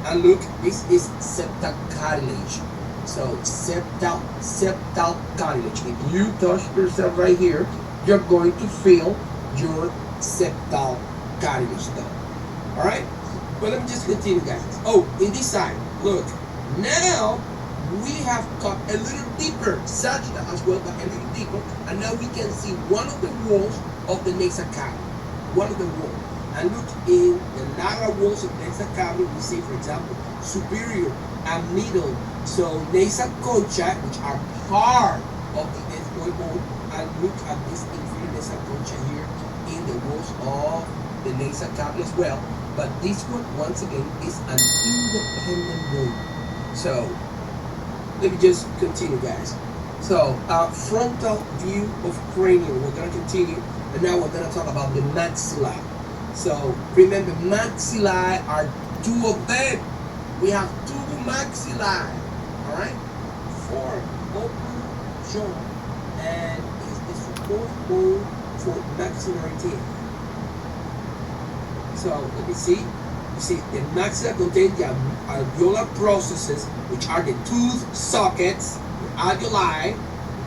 And look, this is septal cartilage. So septal cartilage. If you touch yourself right here, you're going to feel your septal cartilage though. Alright? But let me just continue, guys. Oh, in this side, look. Now we have cut a little deeper, sagittal as well, but a little deeper, and now we can see one of the walls of the nasal cavity. One of the walls. And look, in the lateral walls of the nasal cavity, we see, for example, superior and middle. So nasal concha, which are part of the ethmoid bone, and look at this inferior nasal concha here in the walls of the nasal cavity as well. But this one, once again, is an independent bone. So let me just continue, guys. So frontal view of cranium, we're going to continue, and now we're going to talk about the maxilla. So remember, maxilla are two of them. We have two maxilla, all right, for open jaw, and is the support bone for maxillary teeth. So let me see. You see, the maxilla contains the alveolar processes, which are the tooth sockets, the alveoli.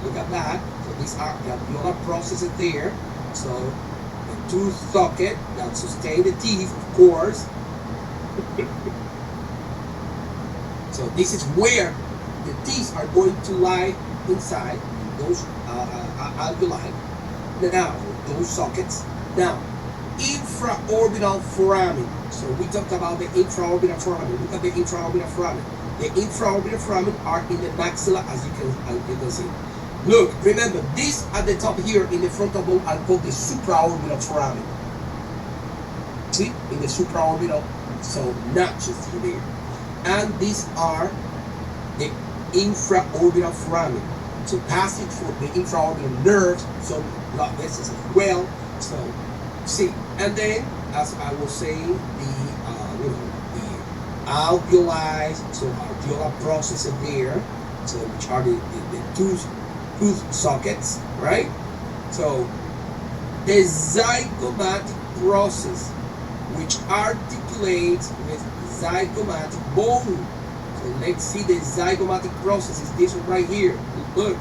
Look at that. So these are the alveolar processes there. So the tooth socket that sustain the teeth, of course. So this is where the teeth are going to lie inside those alveoli. Now, those sockets. Now, infraorbital foramen. So we talked about the infraorbital foramen. Look at the infraorbital foramen. The infraorbital foramen are in the maxilla, as you can see. Look, remember, this at the top here in the frontal bone are called the supraorbital foramen. See, in the supraorbital, so notches here. And these are the infraorbital foramen. So passage for the infraorbital nerves, so blood vessels as well. So see, and then as I was saying, the alveoli, so alveolar processes there, so which are the tooth sockets, right? So the zygomatic process, which articulates with zygomatic bone. So let's see the zygomatic process is this one right here. Look,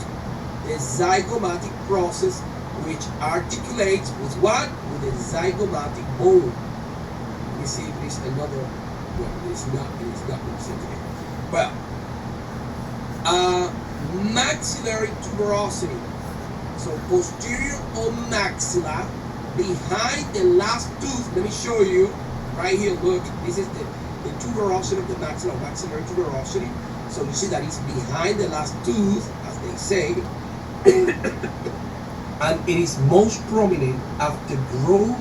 the zygomatic process, which articulates with what? With the zygomatic bone. Let me see if there's another. Well, it's not represented. Well, maxillary tuberosity. So posterior on maxilla, behind the last tooth. Let me show you right here. Look, this is the tuberosity of the maxilla, maxillary tuberosity. So you see that it's behind the last tooth, as they say. And it is most prominent after growth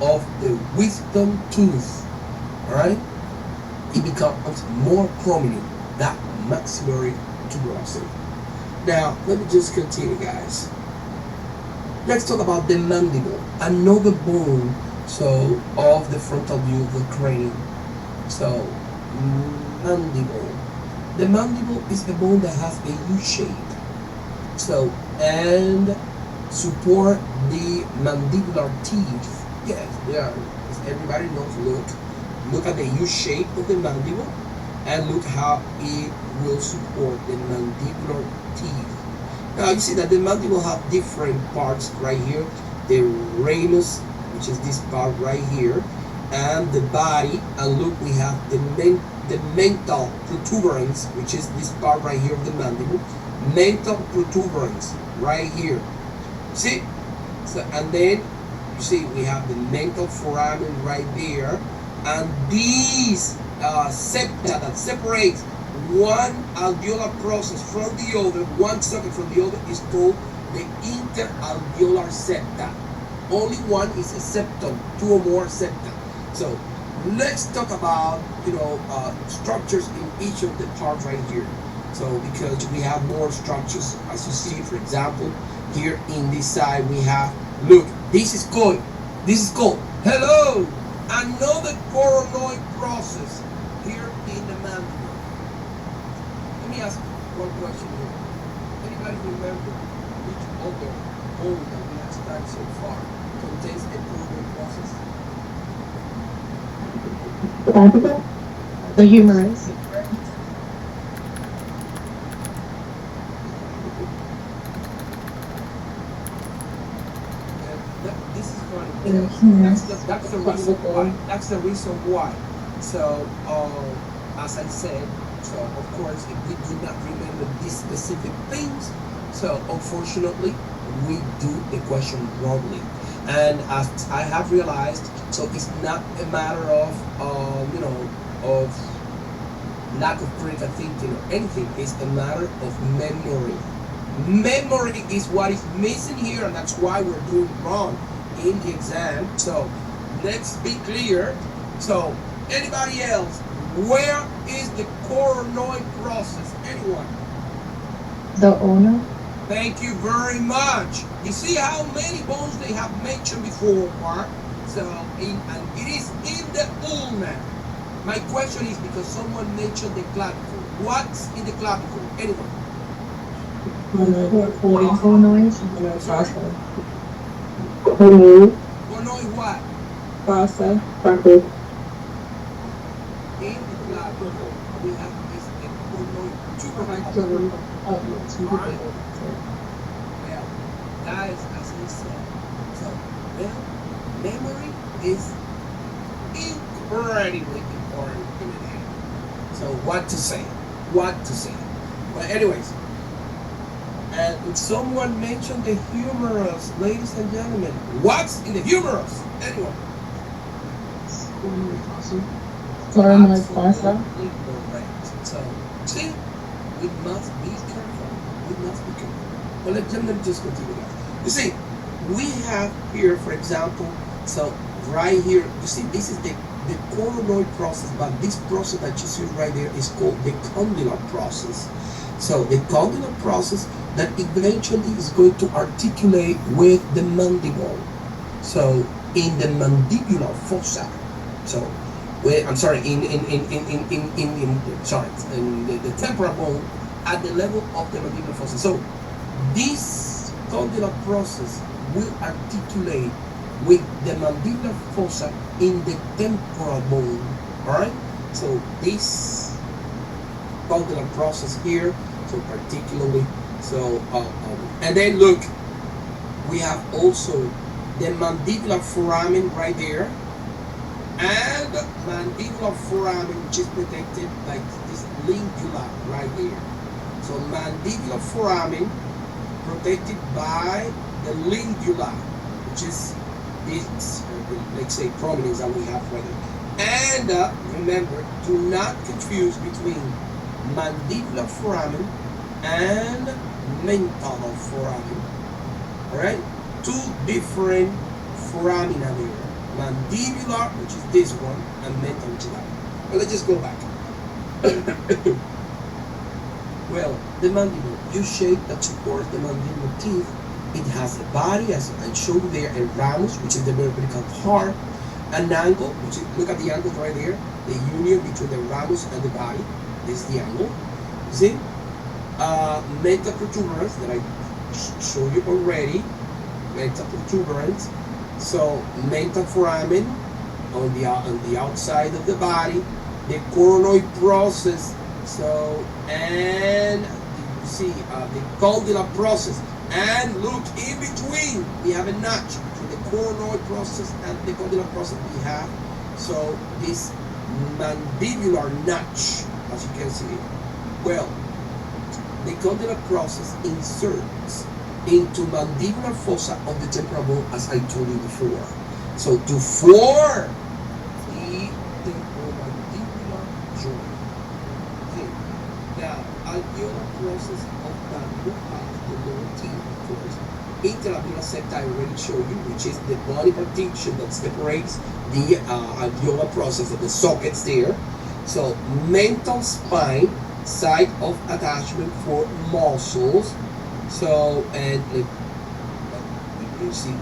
of the wisdom tooth. Alright? It becomes more prominent, that maxillary tuberosity. Now, let me just continue, guys. Let's talk about the mandible, another bone, so of the frontal view of the cranium. So, mandible. The mandible is a bone that has a U shape. So, and support the mandibular teeth. Yes, they are. As everybody knows, look at the U shape of the mandible, and look how it will support the mandibular teeth. Now you see that the mandible have different parts right here. The ramus, which is this part right here, and the body. And look, we have the mental protuberance, which is this part right here of the mandible. Mental protuberance right here. See? So, and then you see we have the mental foramen right there, and these septa that separates one alveolar process from the other, one socket from the other, is called the interalveolar septa. Only one is a septum, two or more septa. So let's talk about structures in each of the parts right here. So because we have more structures, as you see, for example, here in this side we have, look, this is called hello, another coronoid process here in the mandible. Let me ask one question here. Anybody remember which other bone that we have studied so far contains a coronoid process? The humerus. This is funny The because humerus. that's the reason why. That's the reason why. So, as I said, so of course, if we do not remember these specific things, so unfortunately, we do the question wrongly. And as I have realized, so it's not a matter of, of lack of critical thinking or anything. It's a matter of memory. Memory is what is missing here, and that's why we're doing wrong in the exam. So let's be clear. So anybody else, where is the coronoid process? Anyone? The ulna. Thank you very much. You see how many bones they have mentioned before, Mark? So, and it is in the ulna. My question is because someone mentioned the clavicle. What's in the clavicle? Anyone? Coronoid. Sorry? Hello, Coronoid what? Pasa, In the clavicle, we have this coronoid tubercle. Alright? Well, guys, as I said, so, well, memory is incredibly important in an exam. So, what to say? What to say? But, anyways, and someone mentioned the humerus, ladies and gentlemen. What's in the humerus? Anyone? Coronoid fossa. Absolutely correct. So, see, we must be careful. We must be careful. Well, let me just continue now. You see, we have here, for example, so right here, you see, this is the coronoid process, but this process that you see right there is called the condylar process. So the condylar process that eventually is going to articulate with the mandible. So in the mandibular fossa. So I'm sorry, in the temporal bone at the level of the mandibular fossa. So this condylar process will articulate with the mandibular fossa in the temporal bone. All right. So this condylar process here. So particularly, so and then look, we have also the mandibular foramen right there, and mandibular foramen which is protected by this lingula right here. So mandibular foramen protected by the lingula, which is this, let's say, prominence that we have right there. And remember, do not confuse between mandibular foramen and mental foramen. Alright? Two different foramina there. Mandibular, which is this one, and mental, which is that one. Well, let's just go back. Well, the mandible, U-shape that supports the mandibular teeth. It has a body, as I showed you there, a ramus, which is the vertical part, an angle, which is, look at the angle right there, the union between the ramus and the body. This is the angle. You see? Mental protuberance that I showed you already. Mental protuberance. So mental foramen on the outside of the body. The coronoid process. So and you see the condylar process. And look, in between we have a notch between the coronoid process and the condylar process. We have so this mandibular notch, as you can see. Well, the condylar process inserts into mandibular fossa of the temporal bone, as I told you before. So to form the temporomandibular joint. Okay. Now, alveolar process of the lower teeth, of course. Interalveolar septa I already showed you, which is the body partition that separates the alveolar process of the sockets there. So mental spine, site of attachment for muscles. So and you see,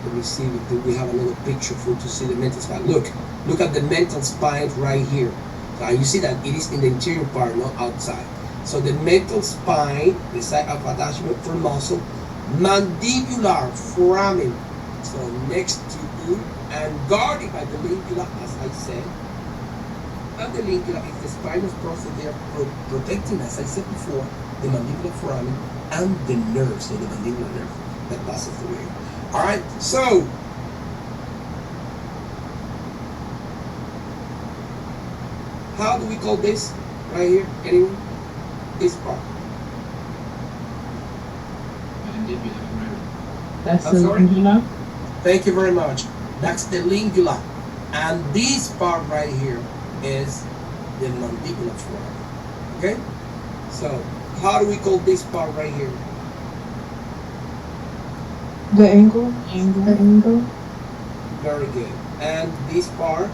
let me see if we have another picture for to see the mental spine. Look at the mental spine right here. So you see that it is in the interior part, not outside. So the mental spine, the site of attachment for muscle, mandibular foramen. So next to you and guarded by the lingula, as I said. And the lingula is the spinous process there protecting, as I said before, the mandibular foramen and the nerve, so the mandibular nerve that passes through here. All right, so how do we call this right here? Anyone? This part. That's I'm the sorry? lingula. Thank you very much. That's the lingula. And this part right here is the mandibular foramen. Okay? So, how do we call this part right here? The angle. The angle. Very good. And this part?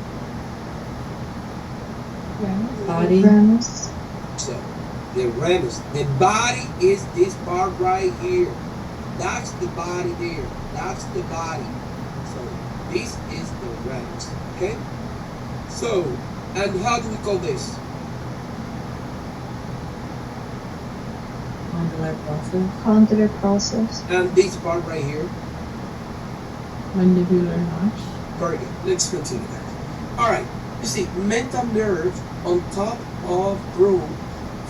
Body. Ramus. So, the ramus. The body is this part right here. That's the body there. That's the body. So, this is the ramus. Okay? So, and how do we call this? Condylar process. Condylar process. And this part right here? Mandibular notch. Very good. Let's continue that. All right. You see, mental nerve on top of brow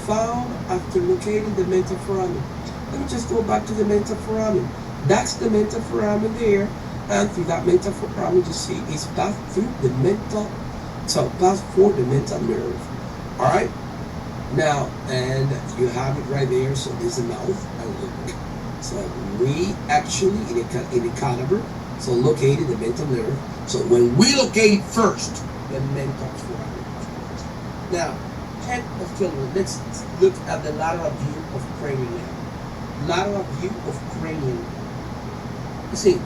found after locating the mental foramen. Let me just go back to the mental foramen. That's the mental foramen there. And through that mental foramen, you see, it's passed through the mental, so passed for the mental nerve. All right. Now, and you have it right there. So this is the mouth and look. So we actually in the cadaver, so located the mental nerve. So when we locate first the mental foramen, of course. Now, head of children. Let's look at the lateral view of cranium now. Lateral view of cranium. You see,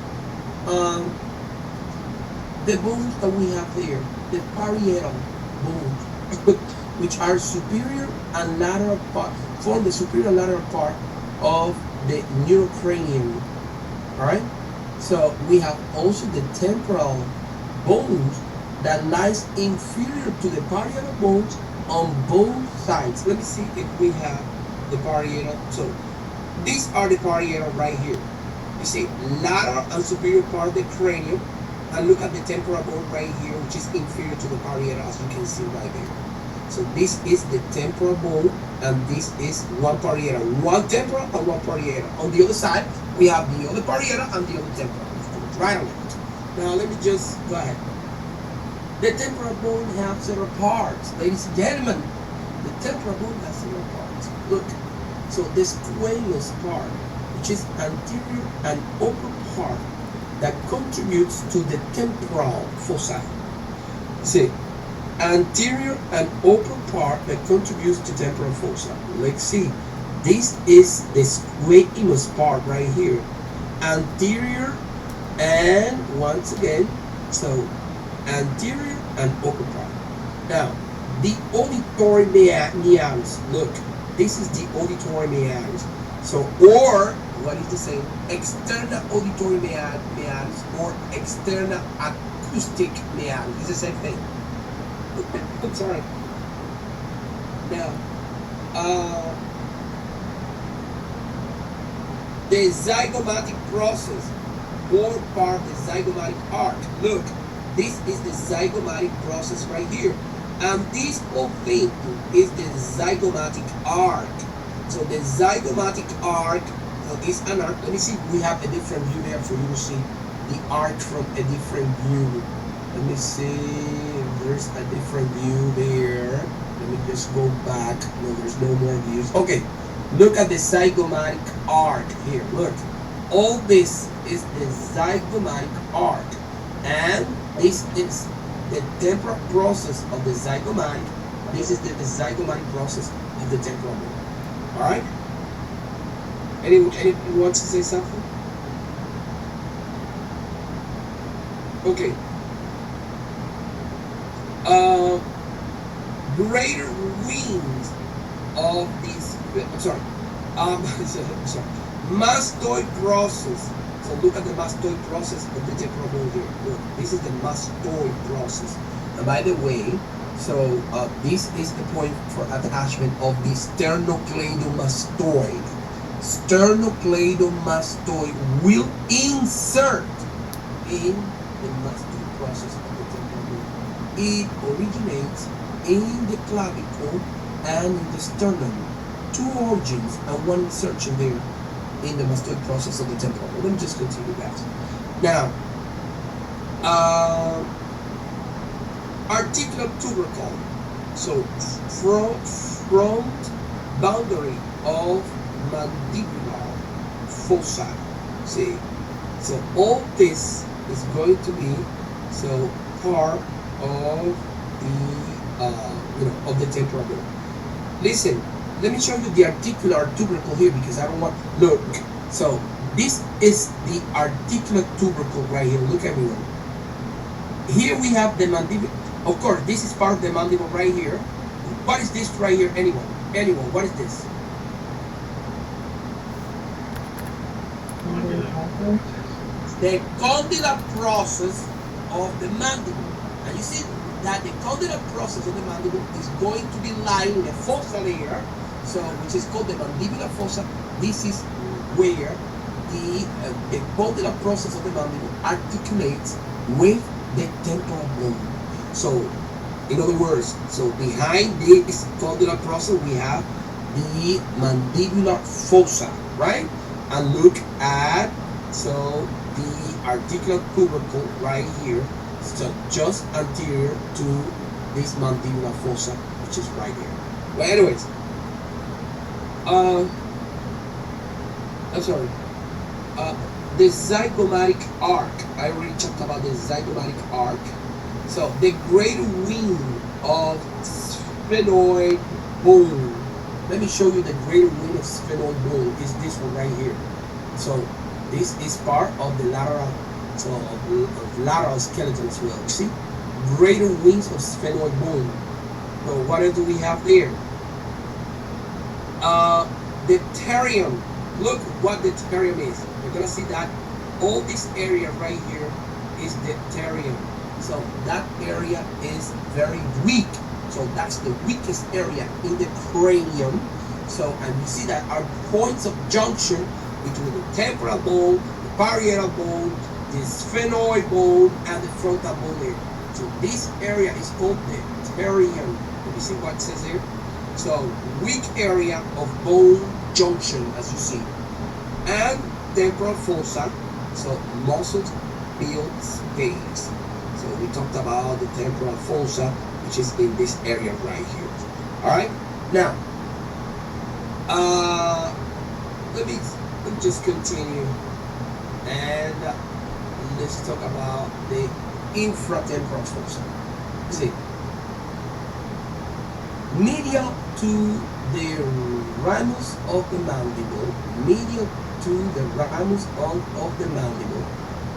the bones that we have there, the parietal bones, which are superior and lateral part, form the superior and lateral part of the neurocranium. All right. So we have also the temporal bones that lies inferior to the parietal bones on both sides. Let me see if we have the parietal. So these are the parietal right here. You see lateral and superior part of the cranium, and look at the temporal bone right here, which is inferior to the parietal, as you can see right there. So this is the temporal bone, and this is one parietal, one temporal and one parietal. On the other side, we have the other parietal and the other temporal, of course, right on it. Now let me just go ahead. The temporal bone has several parts, ladies and gentlemen. The temporal bone has several parts. Look, so the squamous part, which is anterior and upper part, that contributes to the temporal fossa. See, anterior and upper part that contributes to temporal fossa. Let's see. This is the squamous part right here. Anterior and once again, so anterior and upper part. Now, the auditory meatus. Look, this is the auditory meatus. So, or what is the same? External auditory meatus or external acoustic meatus. It's the same thing. I'm sorry. Now, the zygomatic process, or part of the zygomatic arc. Look, this is the zygomatic process right here. And this whole thing is the zygomatic arc. So the zygomatic arc is an arc. Let me see, we have a different view there for you to see the arc from a different view. Let me see, there's a different view there. Let me just go back. No, there's no more views. Okay, look at the zygomatic arc here. Look, all this is the zygomatic arc. And this is the temporal process of the zygomatic. This is the zygomatic process of the temporal bone. All right? Anyone wants to say something? Okay. Greater wings of these. I'm sorry. Sorry. Mastoid process. So look at the mastoid process of the temporal bone here. Look, this is the mastoid process. And by the way, so this is the point for attachment of the sternocleidomastoid. Sternocleidomastoid will insert in the mastoid process of the temporal bone. It originates in the clavicle and in the sternum. Two origins and one insertion there in the mastoid process of the temporal. Let me just continue that. Now, articular tubercle. So front boundary of mandibular fossa. See, so all this is going to be so part of the of the temporal bone. Listen, let me show you the articular tubercle here because I don't want look. So this is the articular tubercle right here. Look at me. Here we have the mandible. Of course, this is part of the mandible right here. What is this right here? Anyone? Anyone? What is this? The condylar process of the mandible. And you see that the condylar process of the mandible is going to be lying in the fossa layer, so which is called the mandibular fossa. This is where the condylar process of the mandible articulates with the temporal bone. So, in other words, so behind this condylar process we have the mandibular fossa, right? And look at so the articular tubercle right here, so just anterior to this mandibular fossa, which is right here. Well, anyways, I'm sorry. The zygomatic arc. I already talked about the zygomatic arc. So the greater wing of sphenoid bone. Let me show you the greater wing of sphenoid bone is this one right here. So this is part of the lateral, so of lateral skeleton as well. See, greater wings of sphenoid bone. So what do we have there? The pterium. Look what the pterium is. You're gonna see that all this area right here is the pterium. So that area is very weak. So that's the weakest area in the cranium. So, and you see that our points of junction between the temporal bone, the parietal bone, the sphenoid bone, and the frontal bone there. So this area is called the pterium. Let me see what it says here. So weak area of bone junction, as you see, and temporal fossa. So muscles filled space. So we talked about the temporal fossa, which is in this area right here. All right. Now, let me just continue, and let's talk about the infratemporal fossa. See, medial to the ramus of the mandible, medial to the ramus of the mandible,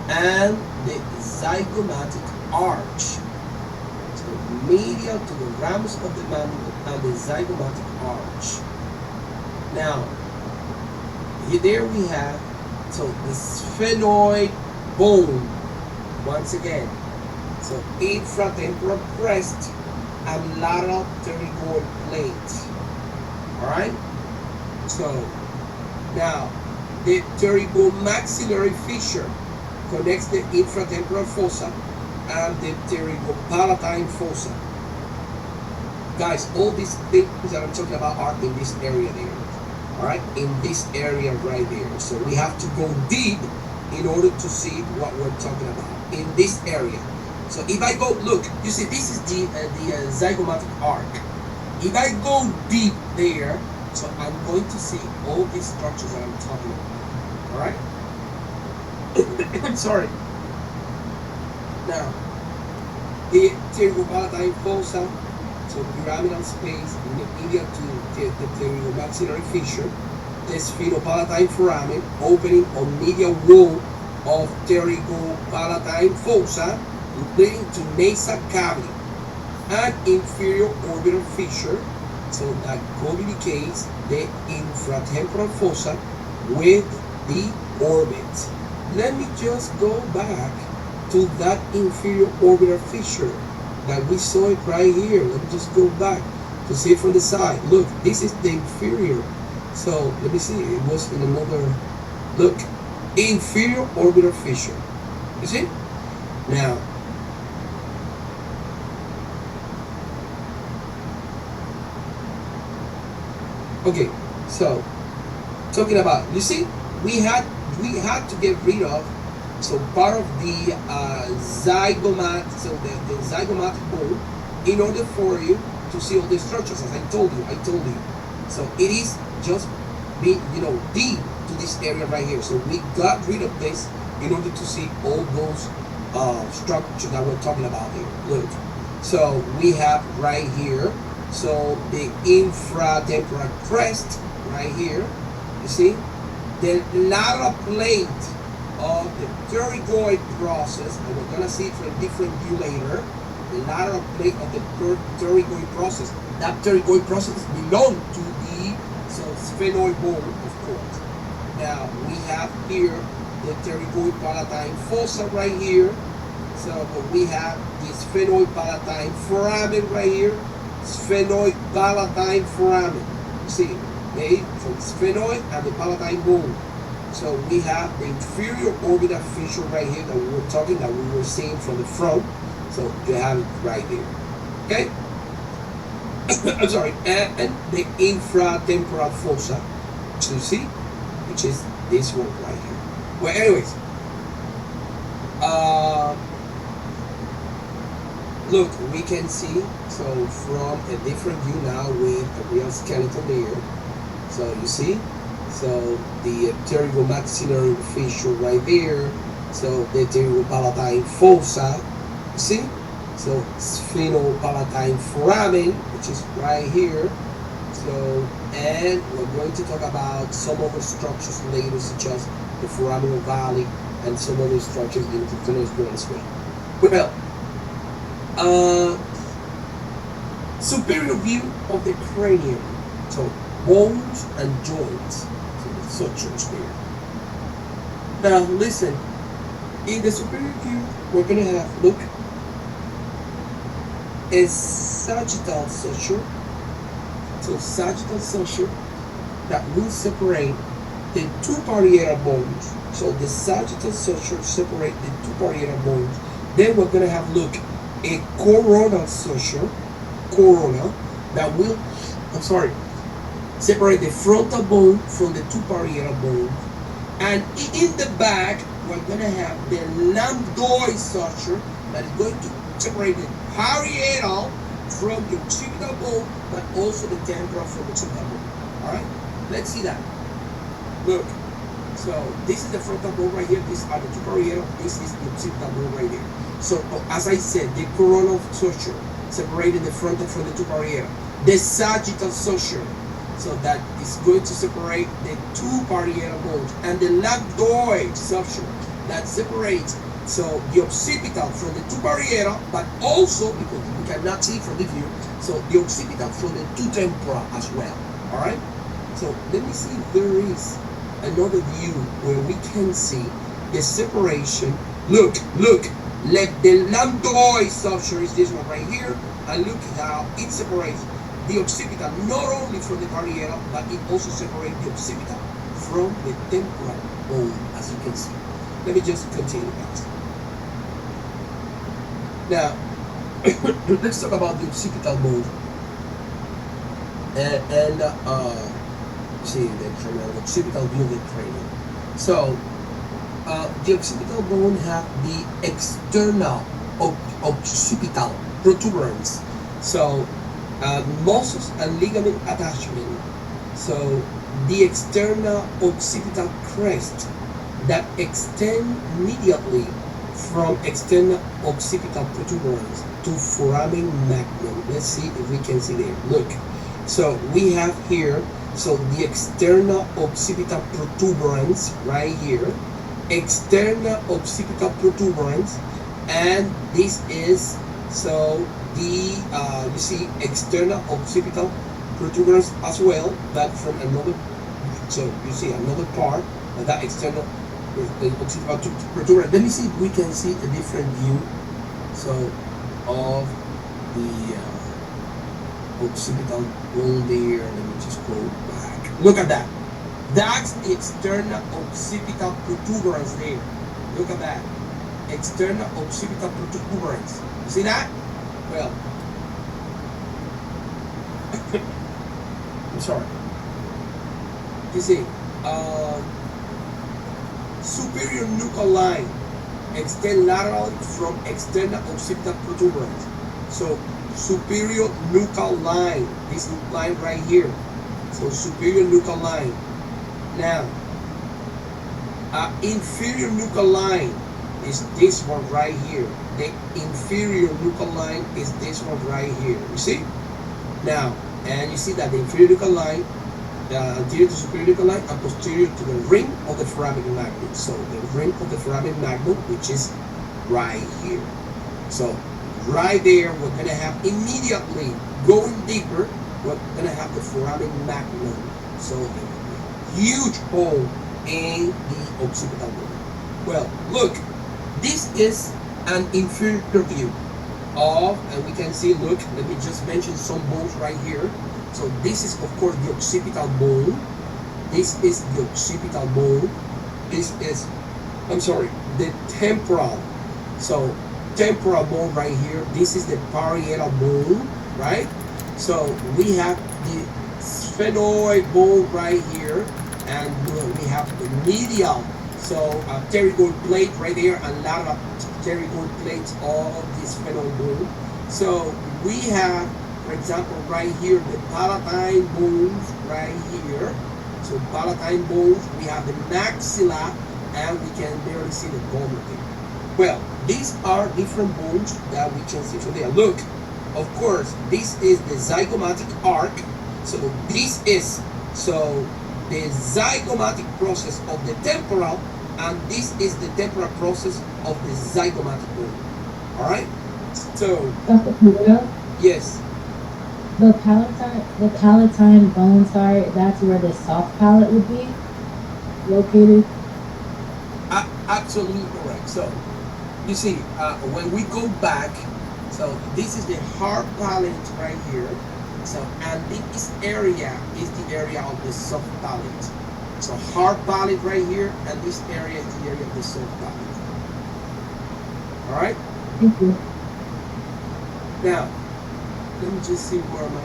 and the zygomatic arch. So medial to the ramus of the mandible and the zygomatic arch. Now, there we have so the sphenoid bone once again. So infratemporal crest and lateral pterygoid plate. All right. So now the pterygomaxillary fissure connects the infratemporal fossa and the pterygopalatine fossa. Guys, all these things that I'm talking about are in this area there. All right, in this area right there. So we have to go deep in order to see what we're talking about in this area. So if I go, look, you see, this is the zygomatic arc. If I go deep there, so I'm going to see all these structures that I'm talking about. All right. I'm sorry. Now, the pterygopalatine fossa, so pyramidal space medial to the pterygomaxillary fissure, the sphenopalatine foramen opening on medial wall of pterygopalatine fossa leading to nasal cavity, and inferior orbital fissure, so that communicates the infratemporal fossa with the orbit. Let me just go back to that inferior orbital fissure that we saw it right here. Let me just go back to see it from the side. Look, this is the inferior. So let me see, it was in another, look, inferior orbital fissure. You see? Now, Okay, so talking about, you see, we had to get rid of, so part of the zygomat, so the zygomatic bone, in order for you to see all the structures. As I told you, so it is just being, deep to this area right here. So we got rid of this in order to see all those structures that we're talking about here. Look, so we have right here, so the infratemporal crest right here, you see, the lateral plate of the pterygoid process, and we're gonna see it from a different view later. The lateral plate of the pterygoid process. That pterygoid process belongs to the sphenoid bone, of course. Now we have here the pterygoid palatine fossa right here. So we have the sphenoid palatine foramen right here. Sphenoid palatine foramen. You see, okay? So the sphenoid and the palatine bone. So we have the inferior orbital fissure right here that we were seeing from the front. So you have it right there. Okay? I'm sorry, and the infratemporal fossa, so you see, which is this one right here. Well, anyways, look, we can see, so from a different view now with a real skeleton there. So you see, so the pterygomaxillary fissure right there. So the pterygopalatine fossa, you see. So sphenopalatine foramen, which is right here. So, and we're going to talk about some other structures later, such as the foraminal valley and some other structures in the pterygoid bone as well. Well, superior view of the cranium. So bones and joints. So the sutures there. Now listen, in the superior view, we're gonna have, look, a sagittal suture. So sagittal suture that will separate the two parietal bones. So the sagittal suture separate the two parietal bones. Then we're gonna have, look, a coronal suture, corona, that will, separate the frontal bone from the two parietal bones. And in the back, we're gonna have the lambdoid suture that is going to separate the parietal from the occipital bone, but also the temporal from the occipital bone. Alright? Let's see that. Look. So this is the frontal bone right here, these are the two parietal, this is the occipital bone right here. So as I said, the coronal suture separating the frontal from the two parietal. The sagittal suture, so that is going to separate the two parietal bones, and the lambdoid suture that separates, so the occipital from the two parietal, but also, because we cannot see from the view, so the occipital from the two tempora as well. Alright? So let me see if there is another view where we can see the separation. Look, let the lambdoid suture is this one right here, and look how it separates the occipital not only from the parietal, but it also separates the occipital from the temporal bone, as you can see. Let me just continue that. Now, let's talk about the occipital bone and see the occipital view of the cranium. So, the occipital bone have the external occipital protuberance. So, muscles and ligament attachment. So, the external occipital crest that extend medially from external occipital protuberance to foramen magnum. Let's see if we can see there. Look, so we have here, so the external occipital protuberance right here, external occipital protuberance, and this is, so the you see external occipital protuberance as well, but from another, so you see another part of that external occipital protuberance. Let me see if we can see a different view, so of the occipital bone there. Let me just go back. Look at that. That's the external occipital protuberance there. Look at that. External occipital protuberance. You see that? Well, I'm sorry. You see, uh, superior nuchal line extend laterally from external occipital protuberance. So superior nuchal line, this line right here. So superior nuchal line. Now, inferior nuchal line is this one right here. The inferior nuchal line is this one right here. You see? Now, and you see that the inferior nuchal line, anterior to superior nuchal line, and posterior to the ring of the foramen magnum. So the ring of the foramen magnum, which is right here. So right there, we're gonna have immediately going deeper. We're gonna have the foramen magnum. So a huge hole in the occipital bone. Well, look, this is an inferior view of, and we can see, look, let me just mention some bones right here. So this is of course the occipital bone. This is the occipital bone. This is, I'm sorry, the temporal. So temporal bone right here. This is the parietal bone, right? So we have the sphenoid bone right here, and we have the medial. So pterygoid plate right there, and lateral pterygoid plates of this sphenoid bone. So we have, for example, right here, the palatine bones right here. So palatine bones, we have the maxilla, and we can barely see the gum here. Well, these are different bones that we can see from there. Look, of course, this is the zygomatic arc. So this is, so the zygomatic process of the temporal, and this is the temporal process of the zygomatic bone. All right. So Dr. Pluto, yes, the palatine bone, sorry, that's where the soft palate would be located. absolutely correct. So you see, when we go back, so this is the hard palate right here. So, and this area is the area of the soft palate. So hard palate right here, and this area is the area of the soft palate. All right. Thank you. Now, let me just see where am I.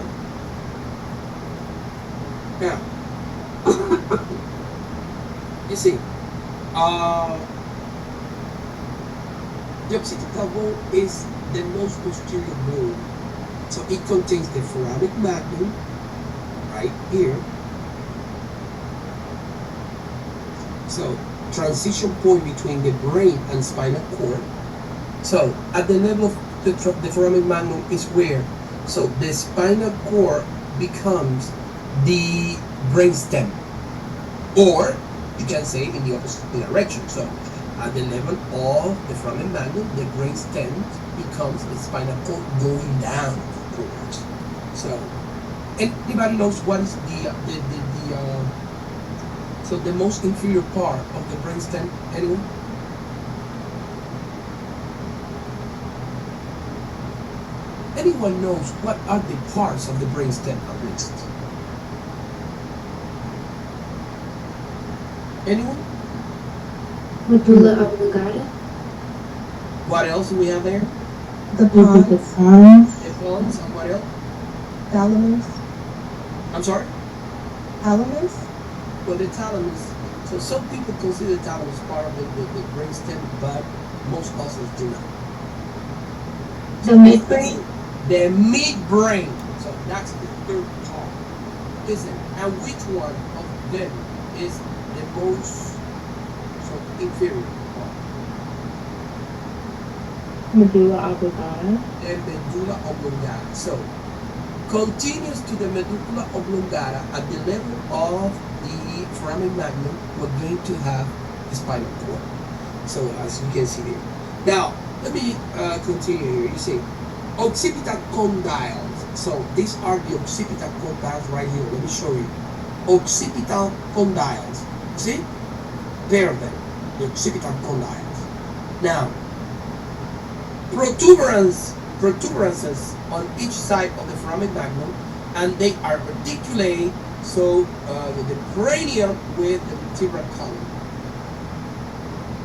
Now, you see, the occipital bone is the most posterior bone. So it contains the foramen magnum right here. So transition point between the brain and spinal cord. So at the level of the foramen magnum is where, so the spinal cord becomes the brainstem, or you can say in the opposite direction. So at the level of the foramen magnum, the brainstem becomes the spinal cord going down, of course. So anybody knows what is so the most inferior part of the brainstem? Anyone? Anyone knows what are the parts of the brainstem at least? Anyone? Medulla oblongata. What else do we have there? The The pons, pons. The bones, and what else? thalamus, I'm sorry? thalamus, Well, the thalamus. So some people consider the thalamus part of the brainstem, but most others do not. The midbrain. The midbrain. So that's the third part. Listen, and which one of them is the most inferior part? Medulla oblongata. The medulla oblongata. So continues to the medulla oblongata at the level of the foramen magnum, we're going to have the spinal cord. So as you can see there. Now, let me continue here. You see, occipital condyles. So these are the occipital condyles right here. Let me show you. Occipital condyles. See? There then. The occipital condyles. Now, protuberances on each side of the foramen magnum, and they are articulated, so with the cranium with the vertebral column.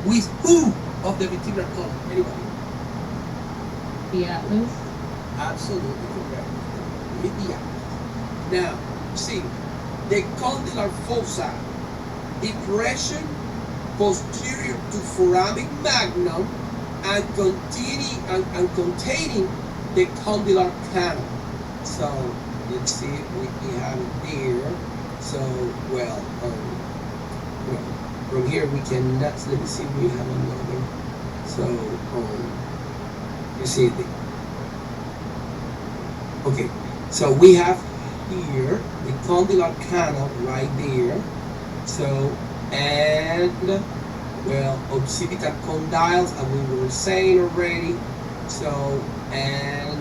With who of the vertebral column? Anybody? The atlas. Absolutely correct. With the atlas. Now, see, the condylar fossa depression posterior to foramen magnum and containing the condylar canal. So let's see, we have it there. So well, from here we can, let me see, we have another. So you see the, okay, so we have here the condylar canal right there. So, and well, occipital condyles, as we were saying already. So, and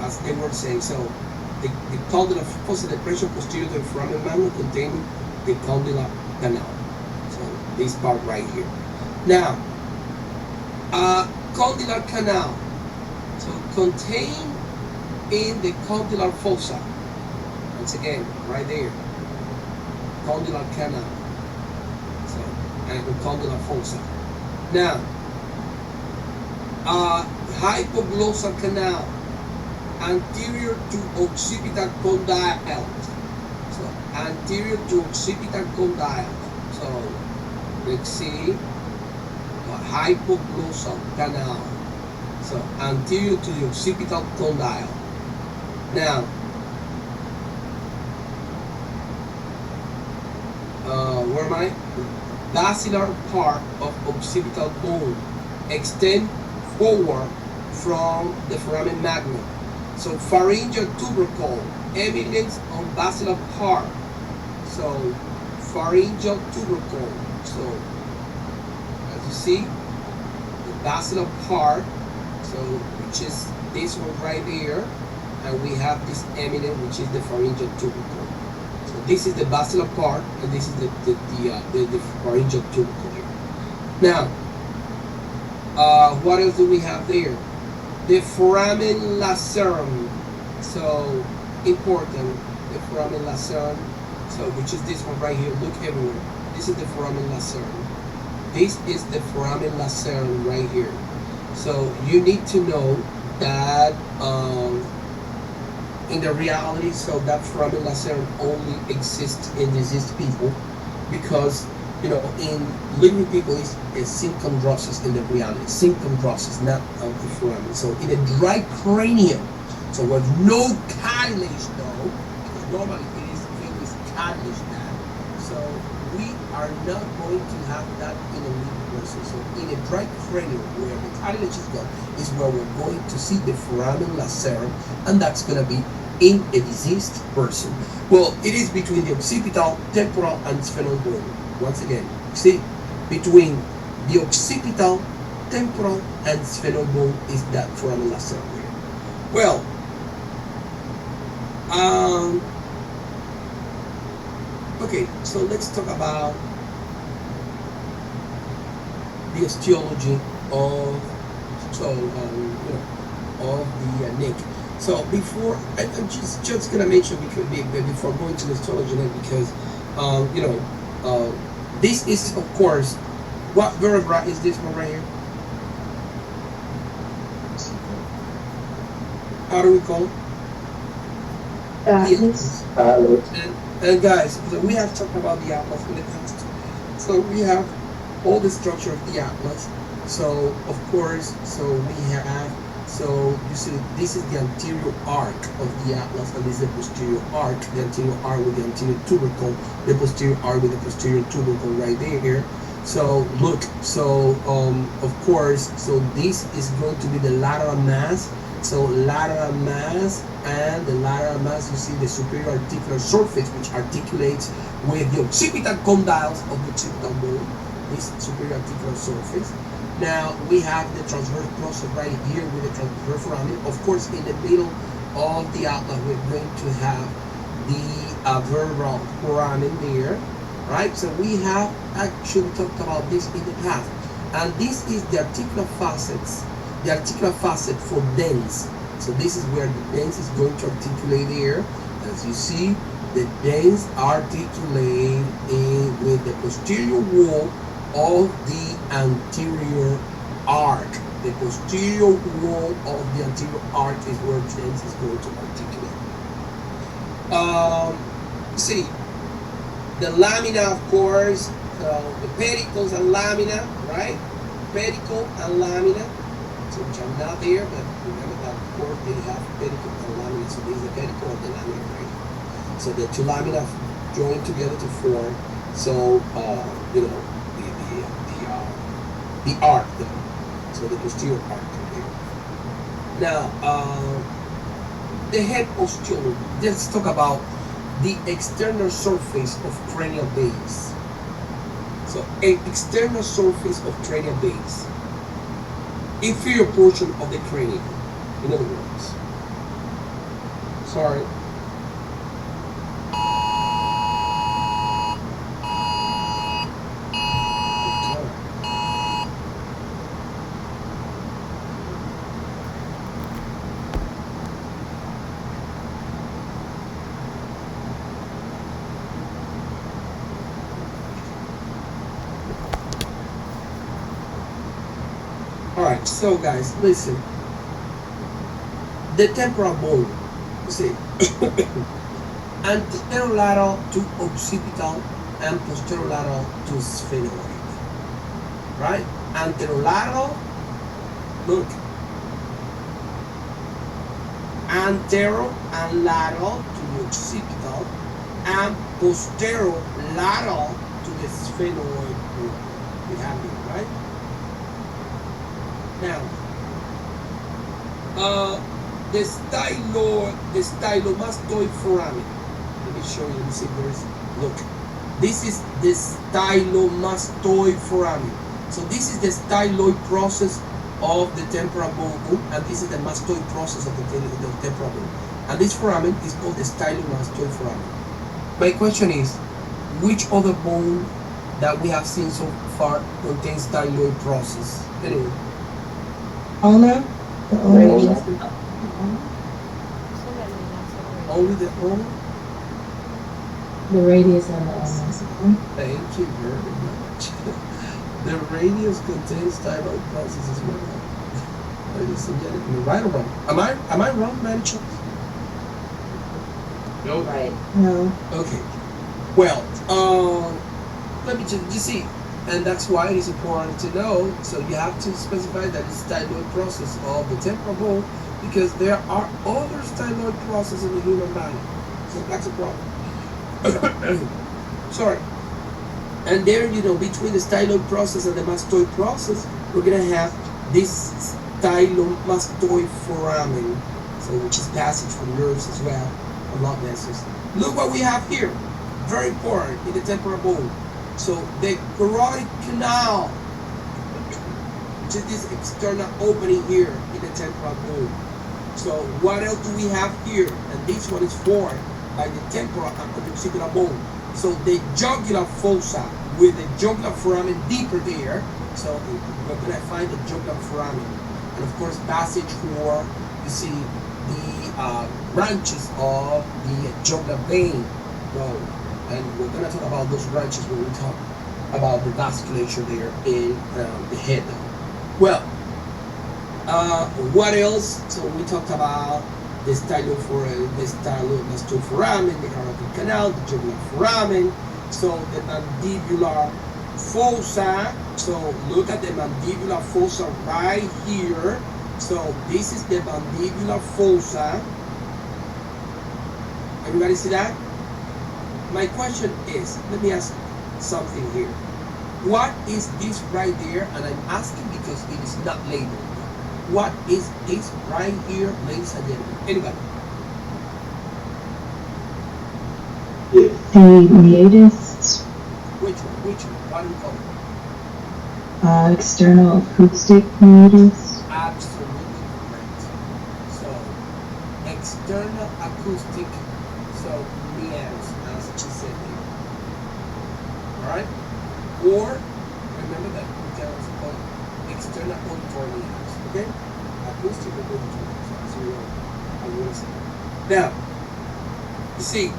as they were saying, so the condylar fossa depression posterior to the foramen magnum containing the condylar canal. So this part right here. Now, condylar canal. So contained in the condylar fossa. Once again, right there. Condylar canal. So, and the condylar fossa. Now, hypoglossal canal anterior to occipital condyles. So, anterior to occipital condyles. So, let's see. Hypoglossal canal. So, anterior to the occipital condyle. Now, where am I? Basilar part of occipital bone extend forward from the foramen magnum. So pharyngeal tubercle eminence on basilar part. So pharyngeal tubercle. So as you see, the basilar part. So which is this one right there, and we have this eminence, which is the pharyngeal tubercle. This is the basilar part, and this is the pharyngeal tubercle here. Now, what else do we have there? The foramen lacerum. So important, the foramen lacerum. So which is this one right here? Look everywhere. This is the foramen lacerum. This is the foramen lacerum right here. So you need to know that. In the reality, so that foramen lacerum only exists in diseased people, because in living people is synchondrosis in the reality. Synchondrosis, not of the foramen. So in a dry cranium, so with no cartilage though, because normally it is filled with cartilage now. So we are not going to have that in a living person. So in a dry cranium where the cartilage is gone is where we're going to see the foramen lacerum, and that's going to be in a diseased person. Well, it is between the occipital, temporal, and spinal bone. Once again, see, between the occipital, temporal, and spinal bone is that foramen lacerum here. Well, okay, so let's talk about the osteology of of the neck. So before, I'm just gonna mention, because before going to the osteology neck, because this is, of course, what vertebra is this one right here? How do we call it? Atlas. And guys, so we have talked about the atlas in the past. So we have all the structure of the atlas. So of course, so we have, so you see, this is the anterior arc of the atlas, and this is the posterior arc. The anterior arc with the anterior tubercle, the posterior arc with the posterior tubercle right there. So look, so of course, so this is going to be the lateral mass. So lateral mass, and the lateral mass, you see the superior articular surface, which articulates with the occipital condyles of the occipital bone. This superior articular surface. Now we have the transverse process right here with the transverse foramen. Of course, in the middle of the atlas, we're going to have the vertebral foramen there, right? So we have actually talked about this in the past, and this is the articular facets. The articular facet for dens. So this is where the dens is going to articulate here. As you see, the dens articulate with the posterior wall of the anterior arc. The posterior wall of the anterior arc is where dens is going to articulate. see, the lamina, of course, the pedicles and lamina, right? Pedicle and lamina, so which are not there, but remember that, of course, they have pedicle and lamina, so this is the pedicle of the lamina, right? So the two lamina join together to form, so, you know, the arc there, so the posterior arc there. Now, the head ostiole, let's talk about the external surface of cranial base. So, external surface of cranial base, inferior portion of the cranium, in other words. Sorry. Alright, so guys, listen. The temporal bone, you see, anterolateral to occipital and posterolateral to sphenoid. Right? Anterolateral, look. Antero and lateral to the occipital and posterolateral to the sphenoid group. We have it, right? Now, the stylomastoid foramen. Let me show you. Let me see if there is. Look, this is the stylomastoid foramen. So this is the styloid process of the temporal bone, and this is the mastoid process of the temporal bone. And this foramen is called the stylomastoid foramen. My question is, which other bone that we have seen so far contains styloid process? Anyway. Ulna? The ulna? Only the ulna? The radius and the ulna. Thank you very much. The radius contains styloid process as well. Ladies and gentlemen, right or wrong? Am I wrong, Manicha? No. Right. No. Okay. Well, let me just see. And that's why it is important to know. So you have to specify that it's styloid process of the temporal bone, because there are other styloid processes in the human body. So that's a problem. Sorry. And there, you know, between the styloid process and the mastoid process, we're gonna have this stylomastoid foramen, so which is passage from nerves as well, and blood vessels. Look what we have here. Very important in the temporal bone. So the carotid canal, which is this external opening here in the temporal bone. So what else do we have here? And this one is formed by the temporal and occipital bone. So the jugular fossa with the jugular foramen deeper there. So we're gonna find the jugular foramen, and of course passage for, you see, the branches of the jugular vein. Bone. And we're going to talk about those branches when we talk about the vasculature there in the head. Well, what else? So we talked about the stylomastoid foramen, the carotid canal, the jugular foramen, so the mandibular fossa. So look at the mandibular fossa right here. So this is the mandibular fossa. Everybody see that? My question is, let me ask something here. What is this right there? And I'm asking because it is not labeled. What is this right here, ladies and gentlemen? Anybody? The meatus. Which one? What do you call it? External acoustic meatus. Absolutely correct. So, external acoustic, so meatus, as she said here. Alright? Or, remember that we can also call it external auditory meatus. Okay? Acoustic or auditory. So, as we know, I will say. Now, you see,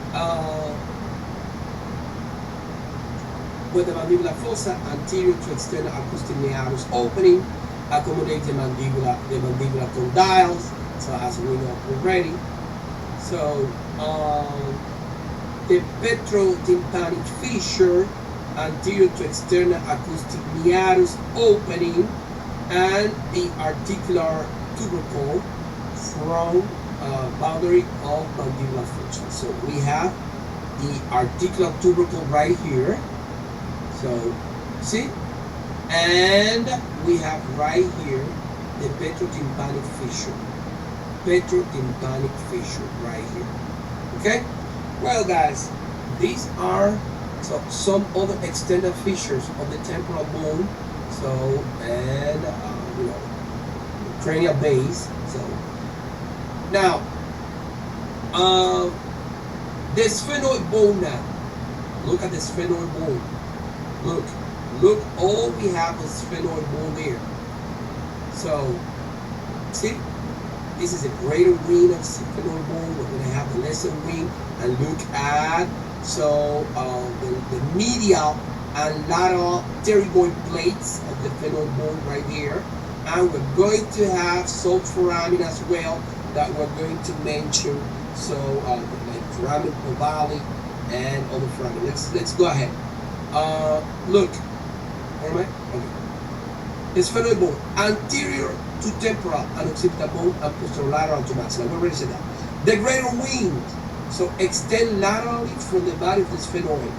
with the mandibular fossa anterior to external acoustic meatus opening, accommodate the mandibular condyles, so as we know already. So, the petrotympanic fissure anterior to external acoustic meatus opening, and the articular tubercle from boundary of mandibular fossa. So we have the articular tubercle right here. So see, and we have right here the petrotympanic fissure. Petrotympanic fissure right here. Okay. Well, guys, these are some other external fissures of the temporal bone. So and you know, the cranial base. So now the sphenoid bone now. Look at the sphenoid bone. Look, all we have is sphenoid bone there. So, see, this is a greater wing of sphenoid bone. We're going to have the lesser wing, and look at the medial and lateral pterygoid plates of the sphenoid bone right there, and we're going to have some foramen as well that we're going to mention. So, like foramen ovale and other foramen. Let's go ahead. Look, where am I? Okay. The sphenoid bone, anterior to temporal and occipital bone, and posterolateral to maxilla. We already said that. The greater wing, so extend laterally from the body of the sphenoid.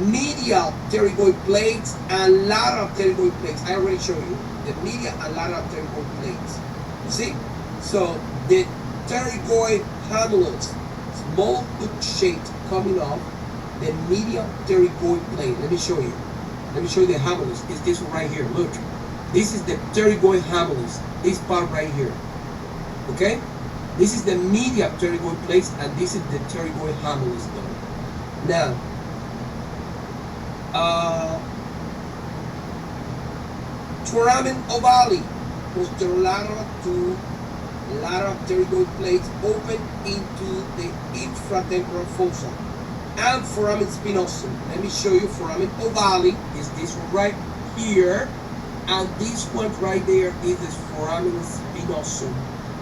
Medial pterygoid plates and lateral pterygoid plates. I already showed you the medial and lateral pterygoid plates. You see? So the pterygoid hamulus, small hook shaped coming off the medial pterygoid plate. Let me show you. Let me show you the hamulus. It's this one right here. Look. This is the pterygoid hamulus. This part right here. Okay? This is the medial pterygoid plate, and this is the pterygoid hamulus though. Now, foramen ovale, posterolateral to lateral pterygoid plates open into the infratemporal fossa. And foramen spinosum. Let me show you foramen ovale. Is this one right here, and this one right there is the foramen spinosum,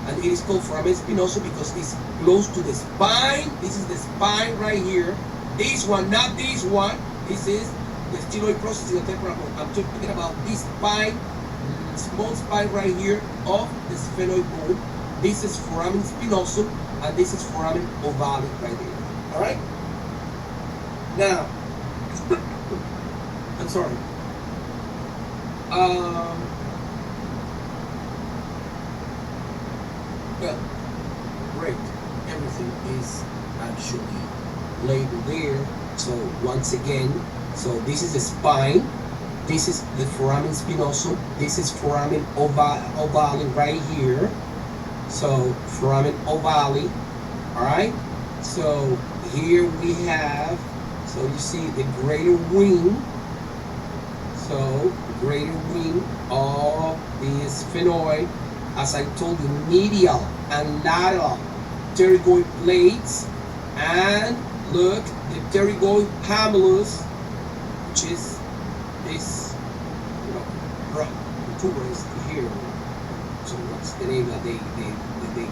and it is called foramen spinosum because it's close to the spine. This is the spine right here. This one, not this one. This is the styloid process in the temporal bone. I'm talking about this spine, small spine right here of the sphenoid bone. This is foramen spinosum, and this is foramen ovale right there. All right. Now, I'm sorry. Well, great. Everything is actually labeled there. So once again, so this is the spine. This is the foramen spinosum. This is foramen ovale right here. So foramen ovale. All right. So here we have. So you see the greater wing. So greater wing of the sphenoid, as I told you, medial and lateral pterygoid plates, and look, the pterygoid hamulus, which is this, the tuber is here. So what's the name that they